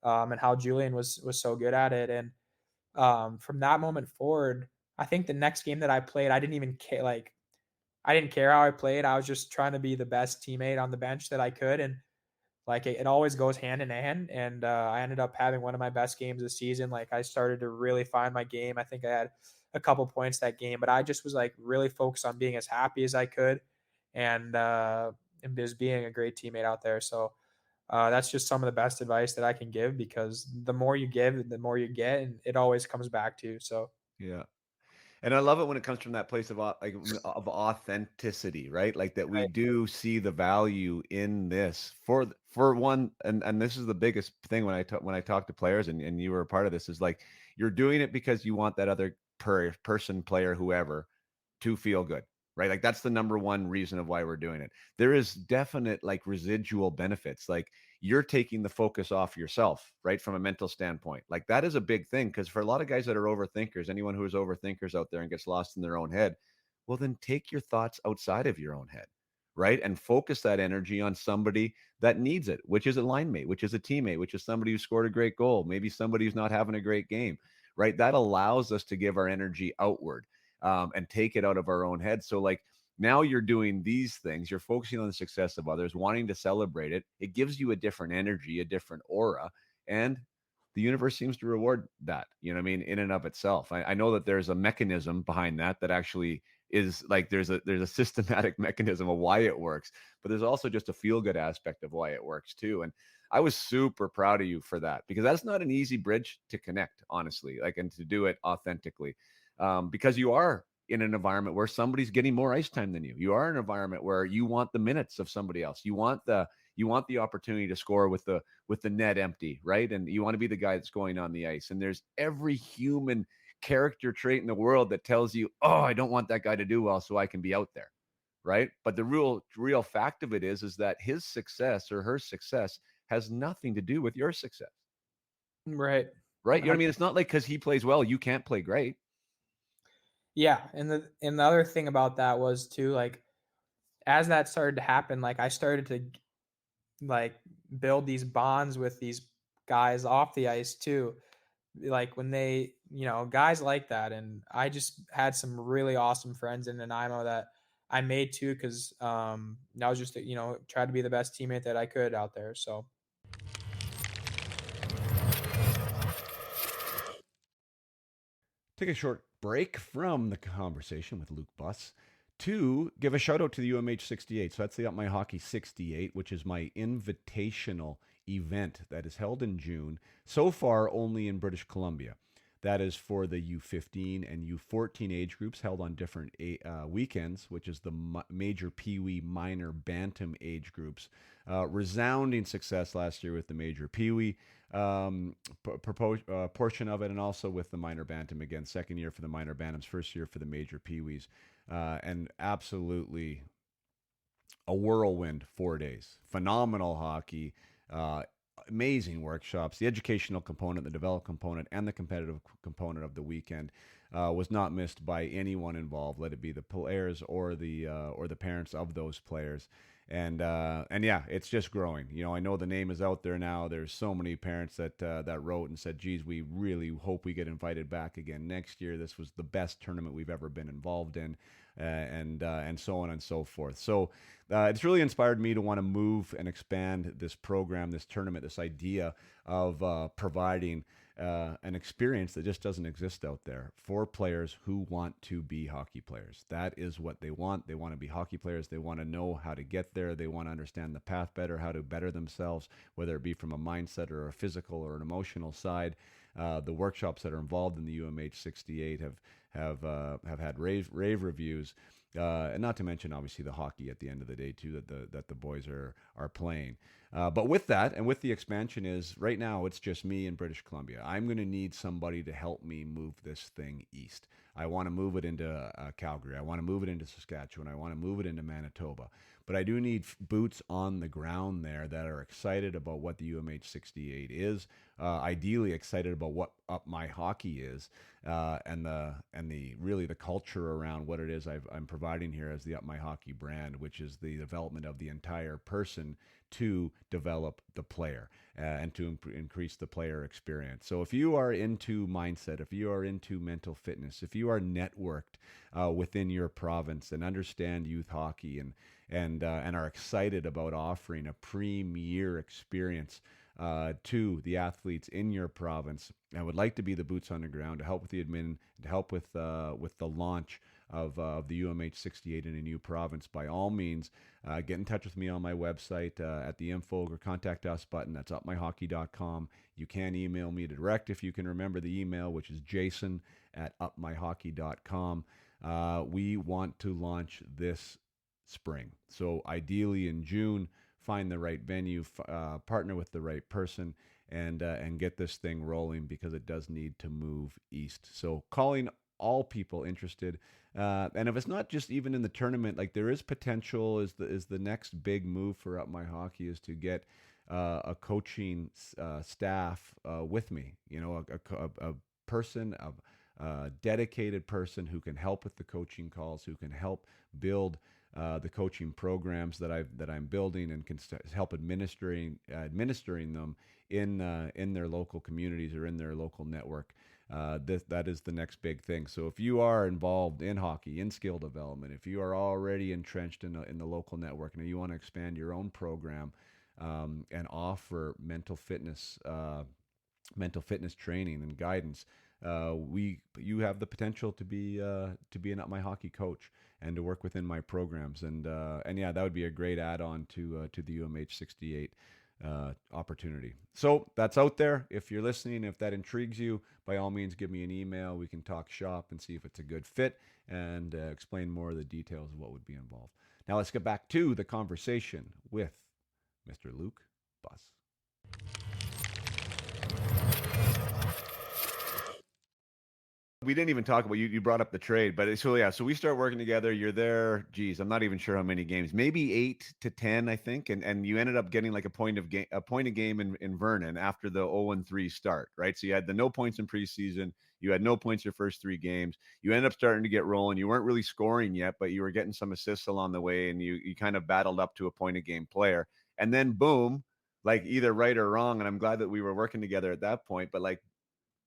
[SPEAKER 1] And how Julian was so good at it. And from that moment forward, I think the next game that I played, I didn't even care. Like I didn't care how I played. I was just trying to be the best teammate on the bench that I could. And like it always goes hand in hand. And I ended up having one of my best games this season. Like I started to really find my game. I think I had a couple points that game, but I just was like really focused on being as happy as I could, and just being a great teammate out there. So that's just some of the best advice that I can give, because the more you give, the more you get, and it always comes back to you. So
[SPEAKER 2] Yeah. And I love it when it comes from that place of of authenticity, right? Like that we
[SPEAKER 1] right.
[SPEAKER 2] do see the value in this for one, and this is the biggest thing when I talk to players, and you were a part of this, is like you're doing it because you want that other person, player, whoever, to feel good, right? Like that's the number one reason of why we're doing it. There is definite like residual benefits. Like you're taking the focus off yourself, right? From a mental standpoint. Like that is a big thing because for a lot of guys that are overthinkers, anyone who is overthinkers out there and gets lost in their own head, well, then take your thoughts outside of your own head, right? And focus that energy on somebody that needs it, which is a line mate, which is a teammate, which is somebody who scored a great goal, maybe somebody who's not having a great game, right? That allows us to give our energy outward, and take it out of our own head. So, like, now you're doing these things, you're focusing on the success of others, wanting to celebrate it. It gives you a different energy, a different aura, and the universe seems to reward that, you know what I mean, in and of itself. I know that there's a mechanism behind that that actually is like, there's a systematic mechanism of why it works, but there's also just a feel good aspect of why it works too. And I was super proud of you for that, because that's not an easy bridge to connect, honestly, like, and to do it authentically, because you are in an environment where somebody's getting more ice time than you. You are in an environment where you want the minutes of somebody else. You want the opportunity to score with the net empty, right? And you want to be the guy that's going on the ice. And there's every human character trait in the world that tells you, oh, I don't want that guy to do well, so I can be out there, right? But the real fact of it is that his success or her success has nothing to do with your success,
[SPEAKER 1] Right.
[SPEAKER 2] right? You know what I
[SPEAKER 1] I-
[SPEAKER 2] mean? It's not like because he plays well, you can't play great.
[SPEAKER 1] yeah, and the other thing about that was too, like, as that started to happen, like I started to like build these bonds with these guys off the ice too. Like when they, guys like that, and I just had some really awesome friends in Nanaimo that I made too, because I was just try to be the best teammate that I could out there. So
[SPEAKER 2] Take a short break from the conversation with Luke Buss to give a shout out to the UMH 68. So that's the Up My Hockey 68, which is my invitational event that is held in June, so far only in British Columbia. That is for the U15 and U14 age groups, held on different weekends, which is the major Pee-wee minor bantam age groups. Resounding success last year with the major Pee-wee portion of it, and also with the minor bantam, again, second year for the minor bantams, first year for the major Pee-wees. And absolutely a whirlwind 4 days. Phenomenal hockey, uh, amazing workshops. The educational component, the development component, and the competitive component of the weekend was not missed by anyone involved, let it be the players or the parents of those players. And yeah, it's just growing. You know, I know the name is out there now. There's so many parents that wrote and said, "Geez, we really hope we get invited back again next year. This was the best tournament we've ever been involved in." And so on and so forth. So it's really inspired me to want to move and expand this program, this tournament, this idea of providing an experience that just doesn't exist out there for players who want to be hockey players. That is what they want. They want to be hockey players. They want to know how to get there. They want to understand the path better, how to better themselves, whether it be from a mindset or a physical or an emotional side. The workshops that are involved in the UMH 68 have had rave reviews, and not to mention obviously the hockey at the end of the day too that the boys are playing. But with that and with the expansion, is right now it's just me in British Columbia. I'm going to need somebody to help me move this thing east. I want to move it into Calgary. I want to move it into Saskatchewan. I want to move it into Manitoba. But I do need boots on the ground there that are excited about what the UMH 68 is, ideally excited about what Up My Hockey is, and the really the culture around what it is I'm providing here as the Up My Hockey brand, which is the development of the entire person to develop the player, and to increase the player experience. So if you are into mindset, if you are into mental fitness, if you are networked within your province and understand youth hockey and are excited about offering a premier experience to the athletes in your province, and would like to be the boots on the ground to help with the admin, to help with the launch of the UMH 68 in a new province, by all means, get in touch with me on my website at the info or contact us button. That's upmyhockey.com. You can email me direct if you can remember the email, which is jason@upmyhockey.com. We want to launch this spring. So ideally in June, find the right venue, partner with the right person, and get this thing rolling, because it does need to move east. So calling all people interested, and if it's not just even in the tournament, like there is potential, is the next big move for Up My Hockey is to get a coaching staff with me. You know, a person, dedicated person who can help with the coaching calls, who can help build the coaching programs that I'm building, and can help administering them in their local communities or in their local network. That is the next big thing. So if you are involved in hockey, in skill development, if you are already entrenched in the local network and you want to expand your own program and offer mental fitness training and guidance, you have the potential to be my hockey coach and to work within my programs, and yeah, that would be a great add-on to the UMH 68 opportunity. So that's out there. If you're listening, if that intrigues you, by all means, give me an email. We can talk shop and see if it's a good fit and explain more of the details of what would be involved. Now let's get back to the conversation with Mr. Luke Buss. We didn't even talk about you. You brought up the trade, but so yeah. So we start working together. You're there. Geez, I'm not even sure how many games. Maybe 8 to 10, I think. And you ended up getting like a point a game in Vernon after the 0-3 start, right? So you had the no points in preseason. You had no points your first 3 games. You ended up starting to get rolling. You weren't really scoring yet, but you were getting some assists along the way, and you kind of battled up to a point a game player. And then boom, like either right or wrong. And I'm glad that we were working together at that point. But like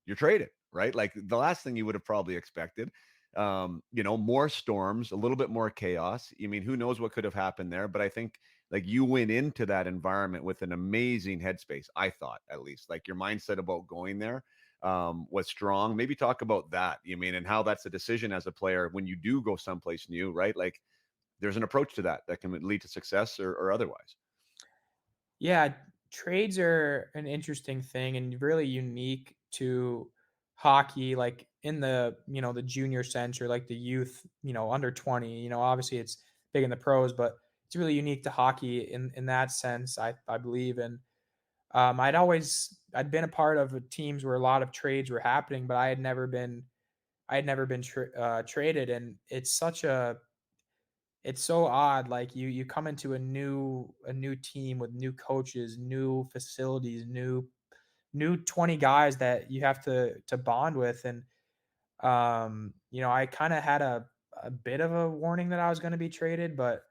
[SPEAKER 2] you're traded, right? Like the last thing you would have probably expected. More storms, a little bit more chaos. I mean, who knows what could have happened there? But I think like you went into that environment with an amazing headspace. I thought, at least, like your mindset about going there was strong. Maybe talk about that. You mean, and how that's a decision as a player when you do go someplace new, right? Like there's an approach to that can lead to success or otherwise.
[SPEAKER 1] Yeah, trades are an interesting thing and really unique to hockey, like in the, the junior sense or like the youth, under 20. Obviously it's big in the pros, but it's really unique to hockey in that sense, I believe. And I'd been a part of teams where a lot of trades were happening, but I had never been traded, and it's so odd. Like you come into a new team with new coaches, new facilities, new 20 guys that you have to bond with. And I kind of had a bit of a warning that I was going to be traded, but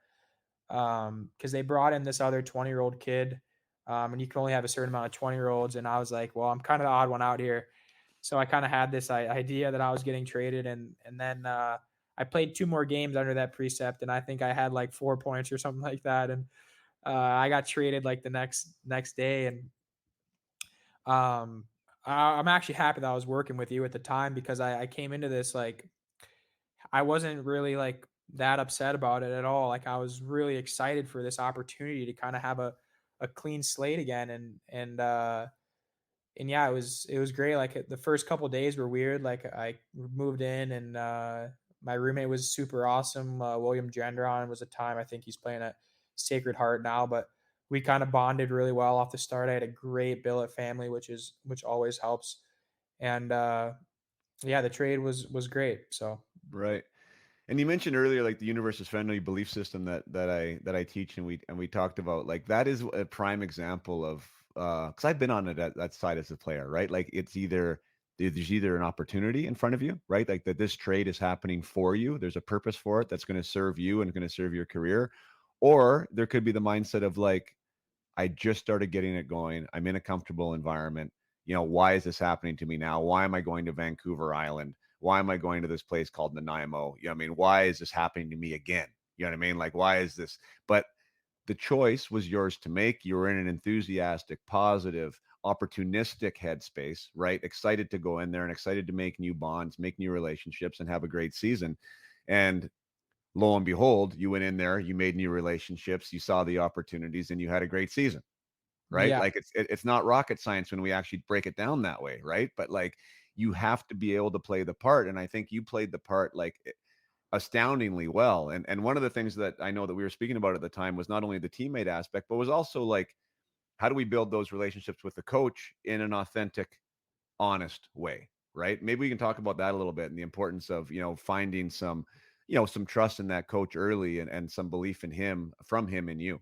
[SPEAKER 1] because they brought in this other 20-year-old kid, and you can only have a certain amount of 20-year-olds, and I was like, well, I'm kind of the odd one out here. So I kind of had this idea that I was getting traded, and then I played 2 more games under that precept, and I think I had like 4 points or something like that, and I got traded like the next day. And I'm actually happy that I was working with you at the time, because I came into this like I wasn't really like that upset about it at all. Like I was really excited for this opportunity to kind of have a clean slate again, and yeah, it was great. Like the first couple of days were weird. Like I moved in, and my roommate was super awesome. William Gendron was a time. I think he's playing at Sacred Heart now, but we kind of bonded really well off the start. I had a great billet family, which always helps. And yeah, the trade was great. So
[SPEAKER 2] Right. And you mentioned earlier, like the universe is friendly belief system that I teach, and we talked about, like that is a prime example of because I've been on it at that side as a player, right? Like there's either an opportunity in front of you, right? Like that this trade is happening for you. There's a purpose for it that's going to serve you and going to serve your career, or there could be the mindset of like, I just started getting it going. I'm in a comfortable environment. Why is this happening to me now? Why am I going to Vancouver Island? Why am I going to this place called Nanaimo? I mean, why is this happening to me again? You know what I mean? Like, why is this? But the choice was yours to make. You were in an enthusiastic, positive, opportunistic headspace, right? Excited to go in there and excited to make new bonds, make new relationships, and have a great season. And lo and behold, you went in there, you made new relationships, you saw the opportunities, and you had a great season, right?
[SPEAKER 1] yeah,
[SPEAKER 2] Like it's not rocket science when we actually break it down that way, right? But like you have to be able to play the part, and I think you played the part like astoundingly well. And one of the things that I know that we were speaking about at the time was not only the teammate aspect, but was also like, how do we build those relationships with the coach in an authentic, honest way, right? Maybe we can talk about that a little bit, and the importance of finding some trust in that coach early, and some belief in him, from him and you.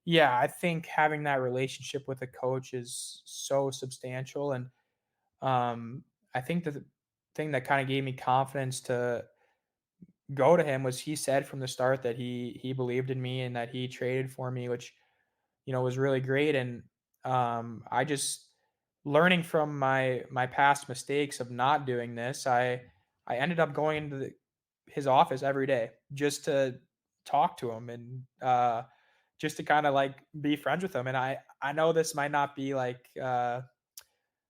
[SPEAKER 1] yeah, I think having that relationship with a coach is so substantial. And I think that thing that kind of gave me confidence to go to him was he said from the start that he believed in me and that he traded for me, which was really great. And I just learning from my past mistakes of not doing this, I ended up going into his office every day just to talk to him and just to kind of like be friends with him. And I know this might not be like a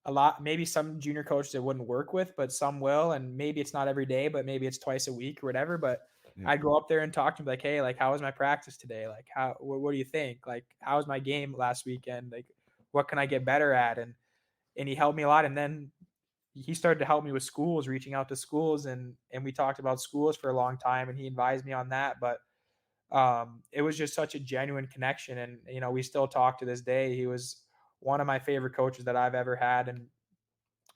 [SPEAKER 1] lot, maybe some junior coaches it wouldn't work with, but some will, and maybe it's not every day, but maybe it's twice a week or whatever. But
[SPEAKER 2] Yeah.
[SPEAKER 1] I'd go up there and talk to him like, hey, like, how was my practice today? Like, what do you think? Like, how was my game last weekend? Like, what can I get better at? And he helped me a lot. And then he started to help me with schools, reaching out to schools, and we talked about schools for a long time, and he advised me on that. But it was just such a genuine connection, and we still talk to this day. He was one of my favorite coaches that I've ever had, and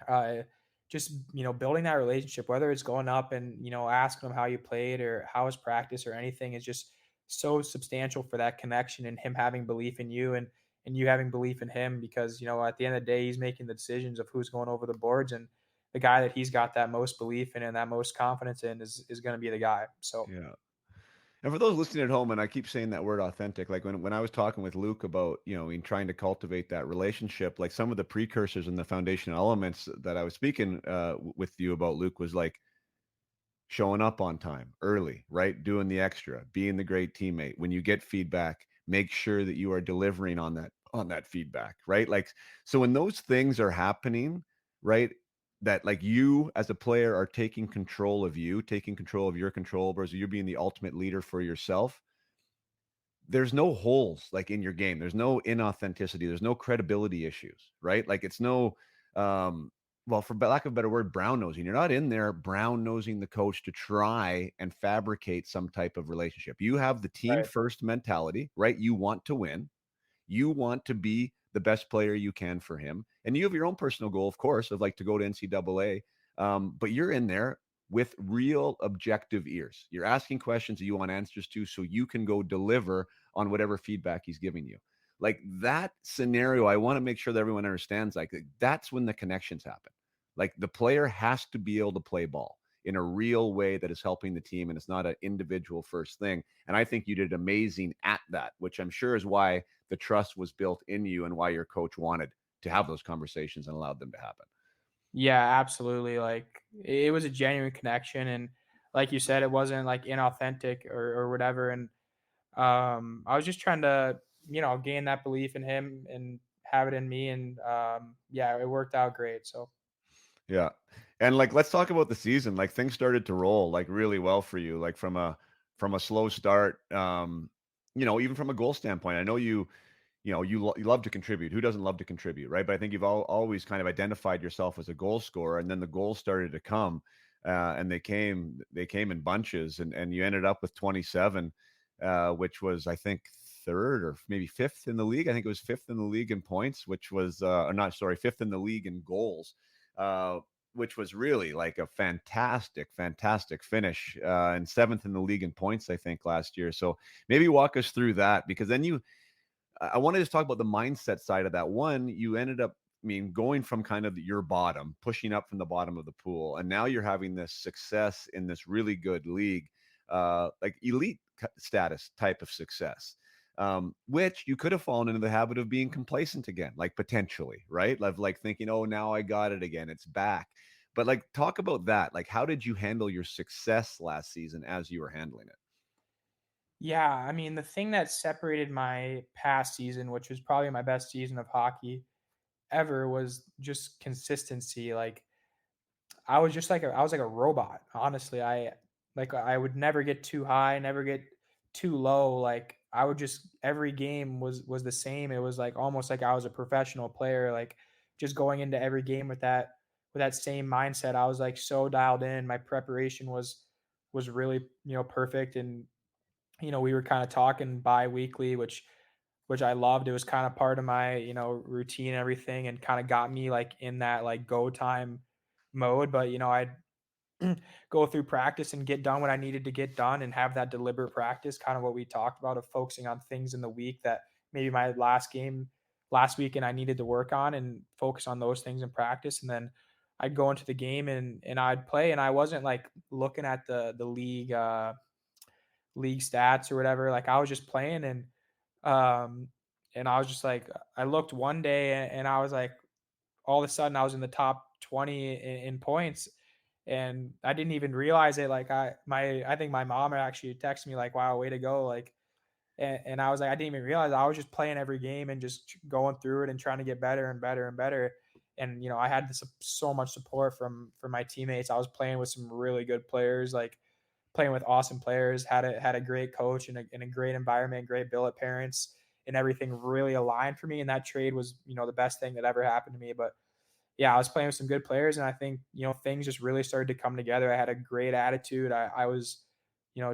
[SPEAKER 1] uh, just building that relationship, whether it's going up and asking them how you played or how was practice or anything, is just so substantial for that connection and him having belief in you and you having belief in him, because at the end of the day he's making the decisions of who's going over the boards, and the guy that he's got that most belief in and that most confidence in is going to be the guy. So
[SPEAKER 2] Yeah. And for those listening at home, and I keep saying that word authentic, like when I was talking with Luke about, in trying to cultivate that relationship, like some of the precursors and the foundational elements that I was speaking with you about, Luke, was like showing up on time early, right? Doing the extra, being the great teammate. When you get feedback, make sure that you are delivering on that feedback, right? Like, so when those things are happening, right? That like you as a player are taking control of you, taking control of your controllables, you're being the ultimate leader for yourself. There's no holes like in your game. There's no inauthenticity. There's no credibility issues, right? Like it's no, um, well, for lack of a better word, brown nosing. You're not in there brown nosing the coach to try and fabricate some type of relationship. You have the team
[SPEAKER 1] right.
[SPEAKER 2] first mentality, right? You want to win. You want to be the best player you can for him. And you have your own personal goal, of course, of like to go to NCAA. But you're in there with real objective ears. You're asking questions that you want answers to so you can go deliver on whatever feedback he's giving you. Like that scenario, I want to make sure that everyone understands like that's when the connections happen. Like the player has to be able to play ball in a real way that is helping the team and it's not an individual first thing. And I think you did amazing at that, which I'm sure is why the trust was built in you and why your coach wanted to have those conversations and allowed them to happen.
[SPEAKER 1] Yeah, absolutely. Like it was a genuine connection, and like you said, it wasn't like inauthentic or whatever. And I was just trying to gain that belief in him and have it in me, and yeah, it worked out great. So
[SPEAKER 2] Yeah. And like let's talk about the season. Like things started to roll like really well for you, like from a slow start. Even from a goal standpoint. I know you love to contribute. Who doesn't love to contribute, right? But I think you've always kind of identified yourself as a goal scorer, and then the goals started to come, and they came in bunches, and you ended up with 27, which was I think third or maybe fifth in the league. I think it was fifth in the league in points, which was or not sorry, fifth in the league in goals. Uh, which was really like a fantastic finish, and seventh in the league in points, I think, last year. So maybe walk us through that because then I wanted to talk about the mindset side of that. One, you ended up, going from kind of your bottom, pushing up from the bottom of the pool, and now you're having this success in this really good league, like elite status type of success, which you could have fallen into the habit of being complacent again, like potentially, right? Like thinking, oh, now I got it again, it's back. But like, talk about that. Like, how did you handle your success last season as you were handling it?
[SPEAKER 1] yeah, I mean, the thing that separated my past season, which was probably my best season of hockey ever, was just consistency. Like I was like a robot, honestly. I would never get too high, never get too low. Like I would just every game was the same. It was like almost like I was a professional player, like just going into every game with that same mindset. I was like so dialed in. My preparation was really, perfect. And we were kind of talking bi-weekly, which I loved. It was kind of part of my, routine and everything, and kind of got me like in that like go time mode. But I'd go through practice and get done what I needed to get done and have that deliberate practice, kind of what we talked about, of focusing on things in the week that maybe my last weekend I needed to work on, and focus on those things in practice. And then I'd go into the game and I'd play, and I wasn't like looking at the league stats or whatever. Like I was just playing um and I was just like I looked one day and I was like all of a sudden I was in the top 20 in points and I didn't even realize it. Like I think my mom actually texted me like, wow, way to go. Like, and I was like, I didn't even realize I was just playing every game and just going through it and trying to get better and better and better. And, I had this so much support from my teammates. I was playing with some really good players, like playing with awesome players, had a great coach and a great environment, great billet parents, and everything really aligned for me. And that trade was, the best thing that ever happened to me. But yeah, I was playing with some good players, and I think things just really started to come together. I had a great attitude. I was,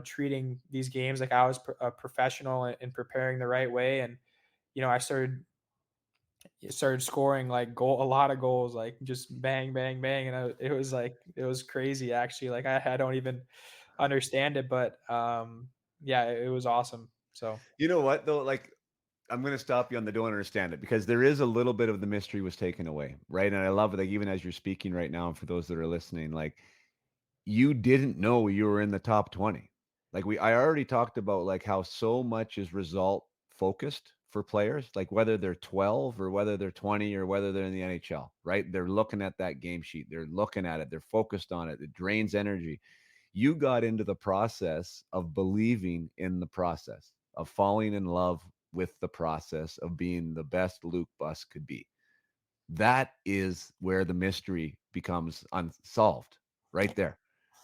[SPEAKER 1] treating these games like I was a professional and preparing the right way, and I started scoring like a lot of goals, like just bang, bang, bang, and it was crazy actually. Like I don't even understand it, but yeah, it was awesome. So
[SPEAKER 2] You know what though? Like, I'm going to stop you on the don't understand it, because there is a little bit of the mystery was taken away, right? And I love it. Like, even as you're speaking right now, and for those that are listening, like, you didn't know you were in the top 20. Like, I already talked about like how so much is result focused for players, like whether they're 12 or whether they're 20 or whether they're in the NHL, right? They're looking at that game sheet, they're looking at it, they're focused on it. It drains energy. You got into the process of believing in the process, of falling in love with the process of being the best Luke Buss could be. That is where the mystery becomes unsolved, right there.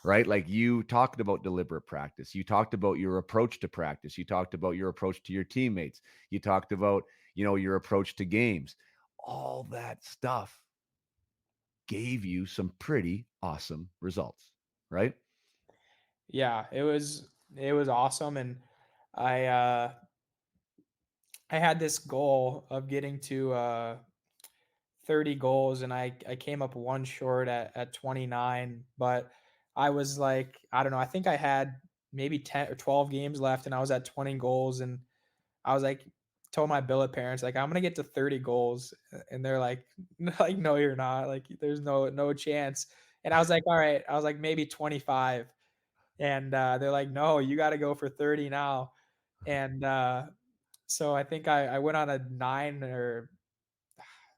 [SPEAKER 2] Right? Like, you talked about deliberate practice. You talked about your approach to practice. You talked about your approach to your teammates. You talked about, your approach to games. All that stuff gave you some pretty awesome results, right?
[SPEAKER 1] yeah, it was awesome, and I uh, I had this goal of getting to 30 goals, and I came up one short at 29, but I was like, I don't know, I think I had maybe 10 or 12 games left and I was at 20 goals, and I was like told my billet parents like I'm going to get to 30 goals, and they're like like no you're not, like there's no chance. And I was like all right, I was like maybe 25, and they're like no, you got to go for 30 now. And so I think I went on a 9 or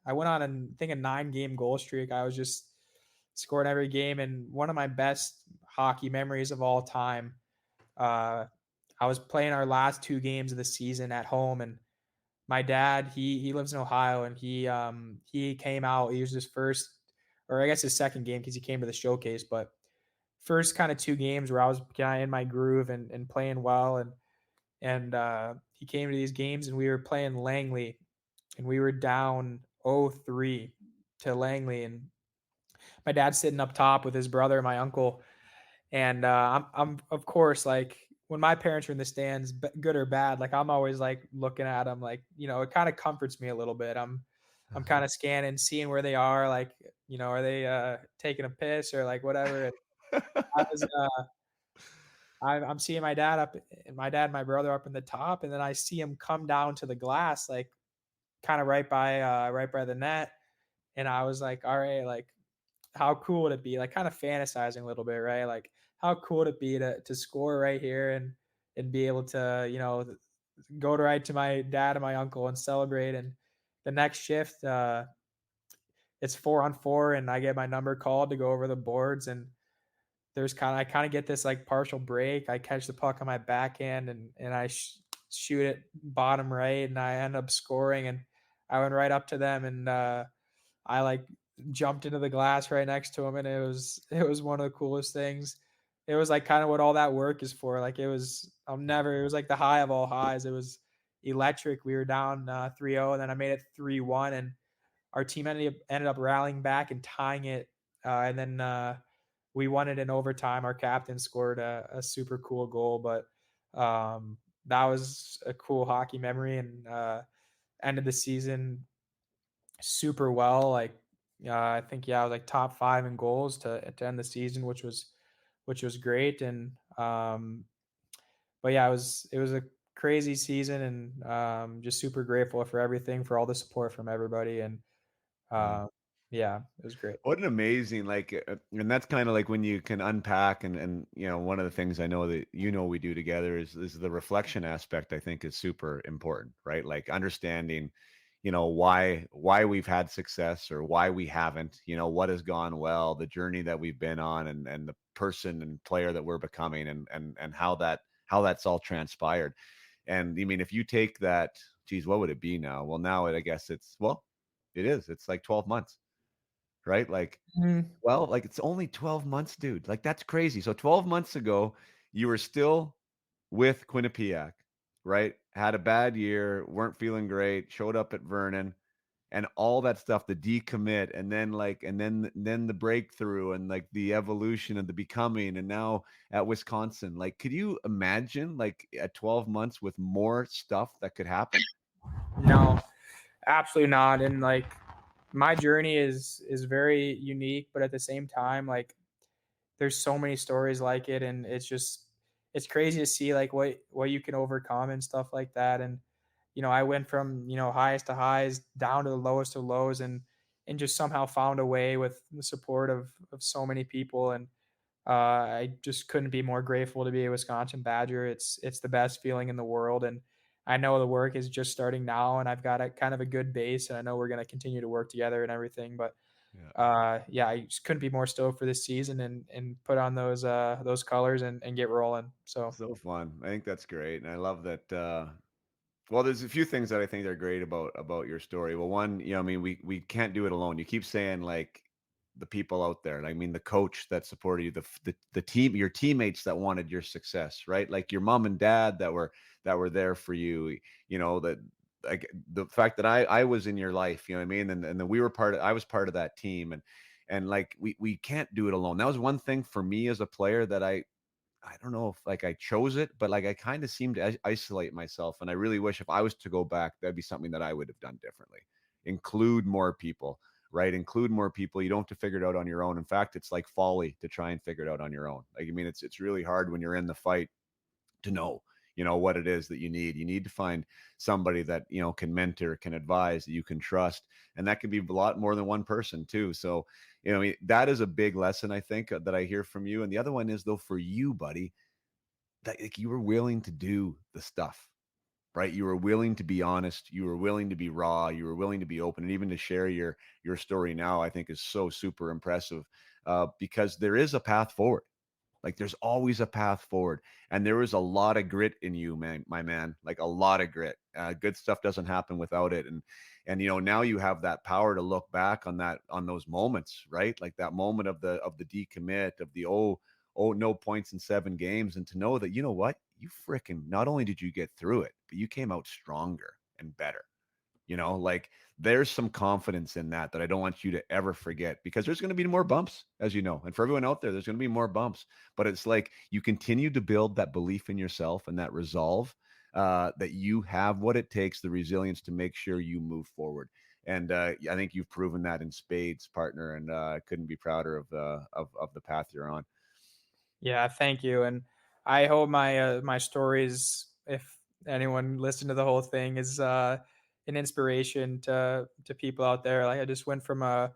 [SPEAKER 1] I went on I think a 9-game goal streak. I was just scoring every game, and one of my best hockey memories of all time. Uh, I was playing our last 2 games of the season at home, and my dad he lives in Ohio, and he came out. He was his first, or I guess his second game because he came to the showcase, but first kind of 2 games where I was kind of in my groove and playing well, and he came to these games, and we were playing Langley, and we were down 0-3 to Langley, and my dad's sitting up top with his brother, my uncle, and I'm of course like when my parents are in the stands, good or bad, like I'm always like looking at them, like it kind of comforts me a little bit. I'm kind of scanning, seeing where they are, like are they taking a piss or like whatever. And I was I'm seeing my dad, and my brother up in the top, and then I see him come down to the glass, like kind of right by the net, and I was like, all right, like how cool would it be? Like kind of fantasizing a little bit, right? Like how cool would it be to score right here and be able to, go to right to my dad and my uncle and celebrate. And the next shift, it's 4-on-4, and I get my number called to go over the boards, and I kind of get this like partial break. I catch the puck on my backhand, and I shoot it bottom right, and I end up scoring. And I went right up to them, and I like jumped into the glass right next to him, and it was one of the coolest things. It was like kind of what all that work is for. Like it was like the high of all highs. It was electric. We were down 3-0, and then I made it 3-1, and our team ended up rallying back and tying it, and then we won it in overtime. Our captain scored a super cool goal, but that was a cool hockey memory, and ended the season super well. Like I think I was like top 5 in goals to end the season, which was great. And but yeah, it was a crazy season, and just super grateful for everything, for all the support from everybody. And
[SPEAKER 2] Yeah.
[SPEAKER 1] uh, Yeah, it was great.
[SPEAKER 2] What an amazing, and that's kind of like when you can unpack and one of the things I know that we do together is the reflection aspect. I think is super important, right? Like understanding, why we've had success or why we haven't, what has gone well, the journey that we've been on, and the person and player that we're becoming, and how that's all transpired. And I mean, if you take that, geez, what would it be now? Well, now I guess it's like 12 months, right? Like,
[SPEAKER 1] Mhm.
[SPEAKER 2] well, like it's only 12 months, dude. Like that's crazy. So 12 months ago, you were still with Quinnipiac, right? Had a bad year, weren't feeling great, showed up at Vernon and all that stuff, the decommit, and then the breakthrough and like the evolution and the becoming, and now at Wisconsin. Like, could you imagine like at 12 months with more stuff that could happen?
[SPEAKER 1] No, absolutely not. And like my journey is very unique, but at the same time, like there's so many stories like it, and it's crazy to see like what you can overcome and stuff like that. And I went from highest to highs down to the lowest of lows, and just somehow found a way with the support of so many people. And I just couldn't be more grateful to be a Wisconsin Badger. It's the best feeling in the world, and I know the work is just starting now, and I've got a kind of a good base, and I know we're going to continue to work together and everything. But
[SPEAKER 2] Yeah.
[SPEAKER 1] yeah, I just couldn't be more stoked for this season and put on those colors and get rolling. So
[SPEAKER 2] So fun. I think that's great. And I love that well, there's a few things that I think are great about your story. Well, one, I mean, we can't do it alone. You keep saying like the people out there. I mean, the coach that supported you, the team, your teammates that wanted your success, right? Like your mom and dad that were there for you. That like the fact that I was in your life. You know what I mean? And then I was part of that team, and like we can't do it alone. That was one thing for me as a player that I don't know if like I chose it, but like I kind of seemed to isolate myself. And I really wish if I was to go back, that'd be something that I would have done differently. Include more people, right? Include more people. You don't have to figure it out on your own. In fact, it's like folly to try and figure it out on your own. Like, I mean, it's really hard when you're in the fight to know, what it is that you need. You need to find somebody that, can mentor, can advise, that you can trust. And that can be a lot more than one person too. So, that is a big lesson, I think, that I hear from you. And the other one is though, for you, buddy, that like you were willing to do the stuff, right? You were willing to be honest, you were willing to be raw, you were willing to be open, and even to share your story now, I think is so super impressive, because there is a path forward. Like there's always a path forward, and there was a lot of grit in you, man, my man. Like a lot of grit. Good stuff doesn't happen without it, and now you have that power to look back on those moments, right? Like that moment of the decommit, of the no points in 7 games, and to know that what you freaking not only did you get through it, but you came out stronger and better. Like there's some confidence in that I don't want you to ever forget, because there's going to be more bumps, as you know. And for everyone out there, there's going to be more bumps. But it's like you continue to build that belief in yourself and that resolve, that you have what it takes, the resilience to make sure you move forward. And I think you've proven that in spades, partner. And I couldn't be prouder of the path you're on.
[SPEAKER 1] yeah, thank you. And I hope my stories, if anyone listened to the whole thing, is an inspiration to people out there. Like I just went from a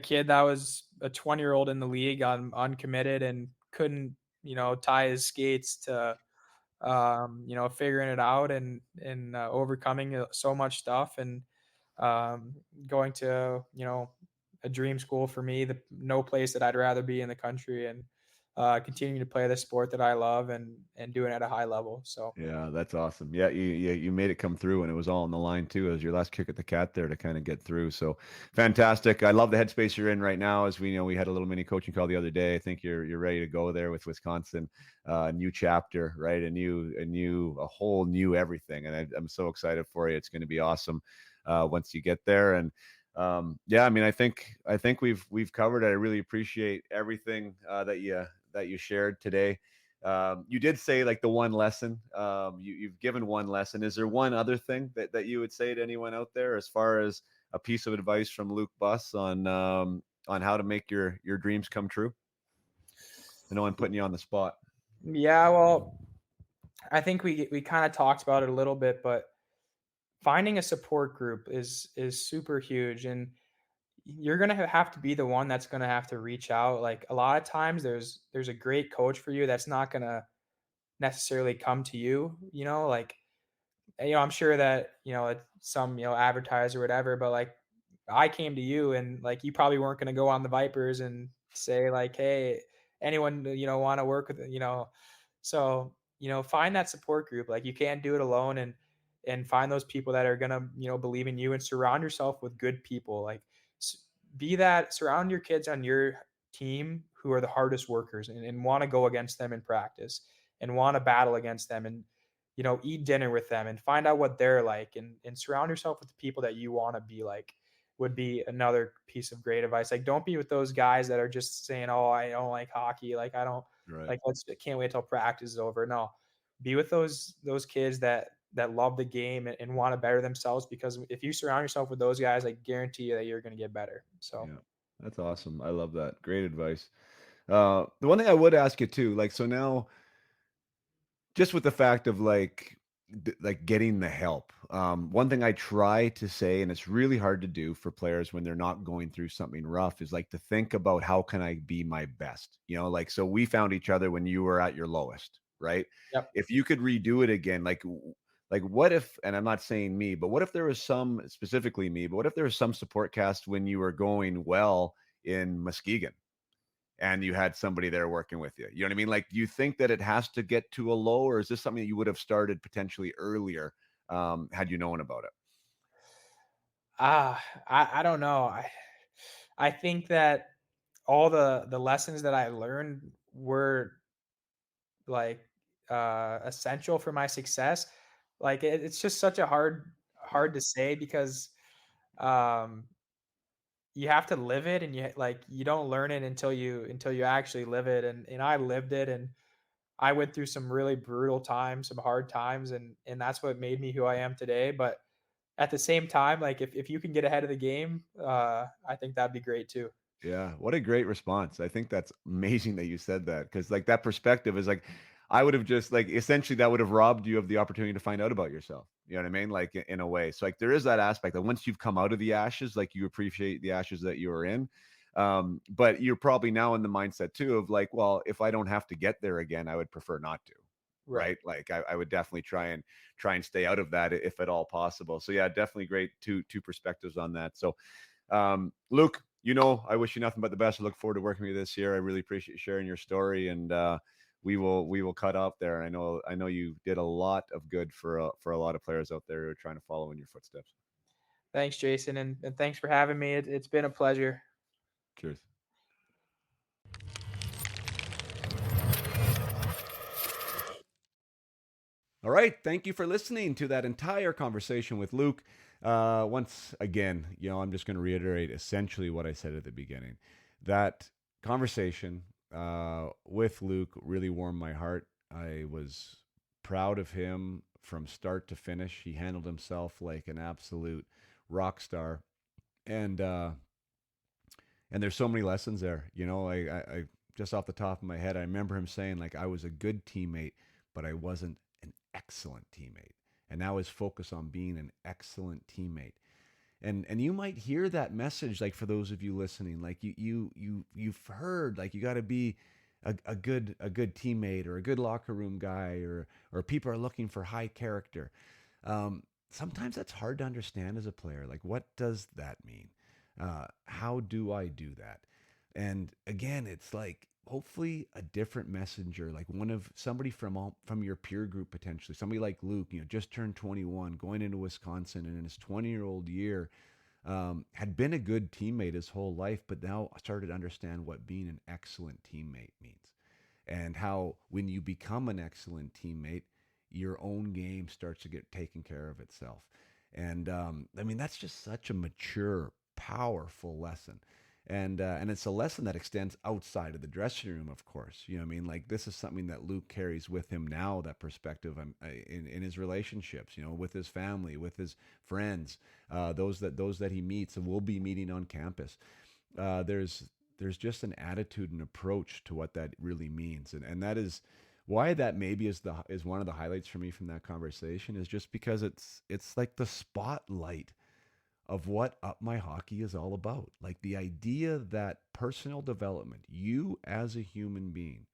[SPEAKER 1] kid that was a 20-year-old in the league on uncommitted and couldn't tie his skates to figuring it out and overcoming so much stuff, and going to a dream school for me, the no place that I'd rather be in the country, and continuing to play the sport that I love and doing it at a high level. So
[SPEAKER 2] Yeah, that's awesome. Yeah, you made it come through, and it was all on the line too. It was your last kick at the cat there to kind of get through. So fantastic. I love the headspace you're in right now. As we know, we had a little mini coaching call the other day. I think you're ready to go there with Wisconsin, a new chapter, right? A whole new everything. And I'm so excited for you. It's going to be awesome once you get there. And yeah, I mean, I think we've covered it. I really appreciate everything that you shared today. You did say like the one lesson. You've given one lesson. Is there one other thing that you would say to anyone out there as far as a piece of advice from Luke Buss on how to make your dreams come true? I know I'm putting you on the spot.
[SPEAKER 1] yeah, well, I think we kind of talked about it a little bit, but finding a support group is super huge. And you're gonna have to be the one that's gonna have to reach out. Like a lot of times, there's a great coach for you that's not gonna necessarily come to you. Like I'm sure that some advertiser or whatever, but like I came to you and like you probably weren't going to go on the Vipers and say like, hey, anyone want to work with so find that support group. Like you can't do it alone, and find those people that are gonna believe in you and surround yourself with good people. Like be that surround your kids on your team who are the hardest workers and want to go against them in practice and want to battle against them and eat dinner with them and find out what they're like and surround yourself with the people that you want to be like would be another piece of great advice. Like don't be with those guys that are just saying, "Oh, I don't like hockey. Like I don't
[SPEAKER 2] Right.
[SPEAKER 1] like I can't wait till practice is over." No. Be with those kids that love the game and want to better themselves, because if you surround yourself with those guys, I guarantee you that you're going to get better. So,
[SPEAKER 2] Yeah. That's awesome. I love that. Great advice. The one thing I would ask you too, like, so now, just with the fact of like getting the help. One thing I try to say, and it's really hard to do for players when they're not going through something rough, is like to think about how can I be my best. Like, so we found each other when you were at your lowest, right?
[SPEAKER 1] yep.
[SPEAKER 2] If you could redo it again, like what if, and I'm not saying me, but what if there was some, specifically me, but what if there was some support cast when you were going well in Muskegon? And you had somebody there working with you. You know what I mean? Like, do you think that it has to get to a low, or is this something that you would have started potentially earlier had you known about it?
[SPEAKER 1] I don't know. I think that all the lessons that I learned were like essential for my success. Like it's just such a hard to say because um you have to live it, and you don't learn it until you actually live it, and I lived it, and I went through some really brutal times, some hard times, and that's what made me who I am today. But at the same time, like if you can get ahead of the game, I think that'd be great too.
[SPEAKER 2] Yeah, what a great response. I think that's amazing that you said that, because like that perspective is like I would have just like essentially that would have robbed you of the opportunity to find out about yourself. You know what I mean? Like in a way. So like there is that aspect that once you've come out of the ashes, like you appreciate the ashes that you were in. But you're probably now in the mindset too of like, well, if I don't have to get there again, I would prefer not to.
[SPEAKER 1] Right.
[SPEAKER 2] Right. Like I would definitely try and stay out of that if at all possible. So yeah, definitely great two perspectives on that. So Luke, I wish you nothing but the best. I look forward to working with you this year. I really appreciate sharing your story, and we will cut up there. I know you did a lot of good for a lot of players out there who are trying to follow in your footsteps.
[SPEAKER 1] Thanks, Jason, and thanks for having me. It's been a pleasure.
[SPEAKER 2] Cheers. All right. Thank you for listening to that entire conversation with Luke. Once again, I'm just going to reiterate essentially what I said at the beginning. That conversation with Luke really warmed my heart. I was proud of him from start to finish. He handled himself like an absolute rock star. And there's so many lessons there. I just off the top of my head, I remember him saying like I was a good teammate, but I wasn't an excellent teammate. And now his focus on being an excellent teammate. And you might hear that message, like for those of you listening, like you've heard like you got to be a good teammate or a good locker room guy, or people are looking for high character. Sometimes that's hard to understand as a player. Like, what does that mean? How do I do that? And again, it's like hopefully a different messenger, like somebody from your peer group, potentially somebody like Luke, just turned 21, going into Wisconsin, and in his 20-year-old year, had been a good teammate his whole life, but now started to understand what being an excellent teammate means, and how when you become an excellent teammate, your own game starts to get taken care of itself. And I mean, that's just such a mature, powerful lesson. And it's a lesson that extends outside of the dressing room, of course. You know what I mean? Like, this is something that Luke carries with him now, that perspective in his relationships, with his family, with his friends, those that he meets and will be meeting on campus. There's just an attitude and approach to what that really means, and that is why that maybe is one of the highlights for me from that conversation, is just because it's like the spotlight of what Up My Hockey is all about. Like the idea that personal development, you as a human being,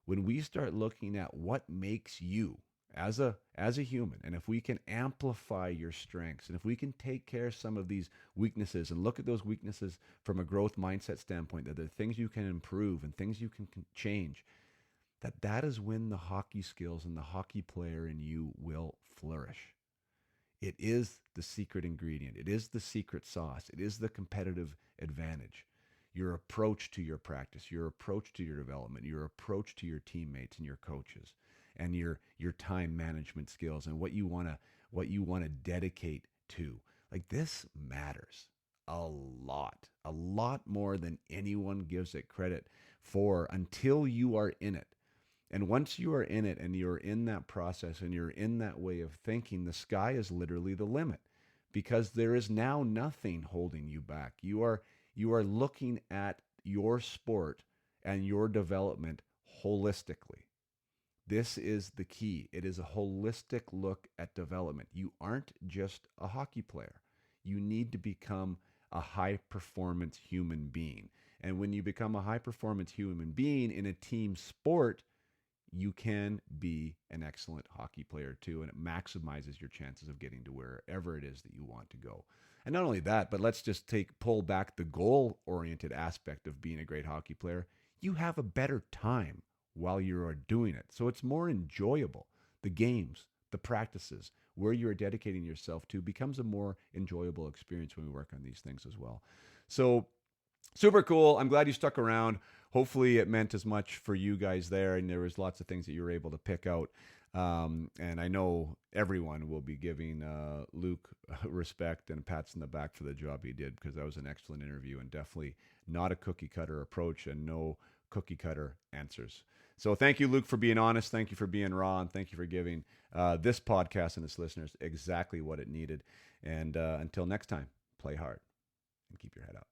[SPEAKER 2] when we start looking at what makes you as a human, and if we can amplify your strengths, and if we can take care of some of these weaknesses and look at those weaknesses from a growth mindset standpoint, that there are things you can improve and things you can change, that is when the hockey skills and the hockey player in you will flourish. It is the secret ingredient. It is the secret sauce. It is the competitive advantage. Your approach to your practice, your approach to your development, your approach to your teammates and your coaches, and your time management skills and what you want to dedicate to. Like, this matters a lot more than anyone gives it credit for until you are in it. And once you are in it and you're in that process and you're in that way of thinking, the sky is literally the limit, because there is now nothing holding you back. You are looking at your sport and your development holistically. This is the key. It is a holistic look at development. You aren't just a hockey player. You need to become a high performance human being. And when you become a high performance human being in a team sport, you can be an excellent hockey player too, and it maximizes your chances of getting to wherever it is that you want to go. And not only that, but let's just pull back the goal-oriented aspect of being a great hockey player. You have a better time while you are doing it. So it's more enjoyable. The games, the practices, where you're dedicating yourself to becomes a more enjoyable experience when we work on these things as well. So super cool. I'm glad you stuck around. Hopefully it meant as much for you guys there, and there was lots of things that you were able to pick out. And I know everyone will be giving Luke respect and pats in the back for the job he did, because that was an excellent interview and definitely not a cookie cutter approach and no cookie cutter answers. So thank you, Luke, for being honest. Thank you for being raw, and thank you for giving this podcast and its listeners exactly what it needed. And until next time, play hard and keep your head up.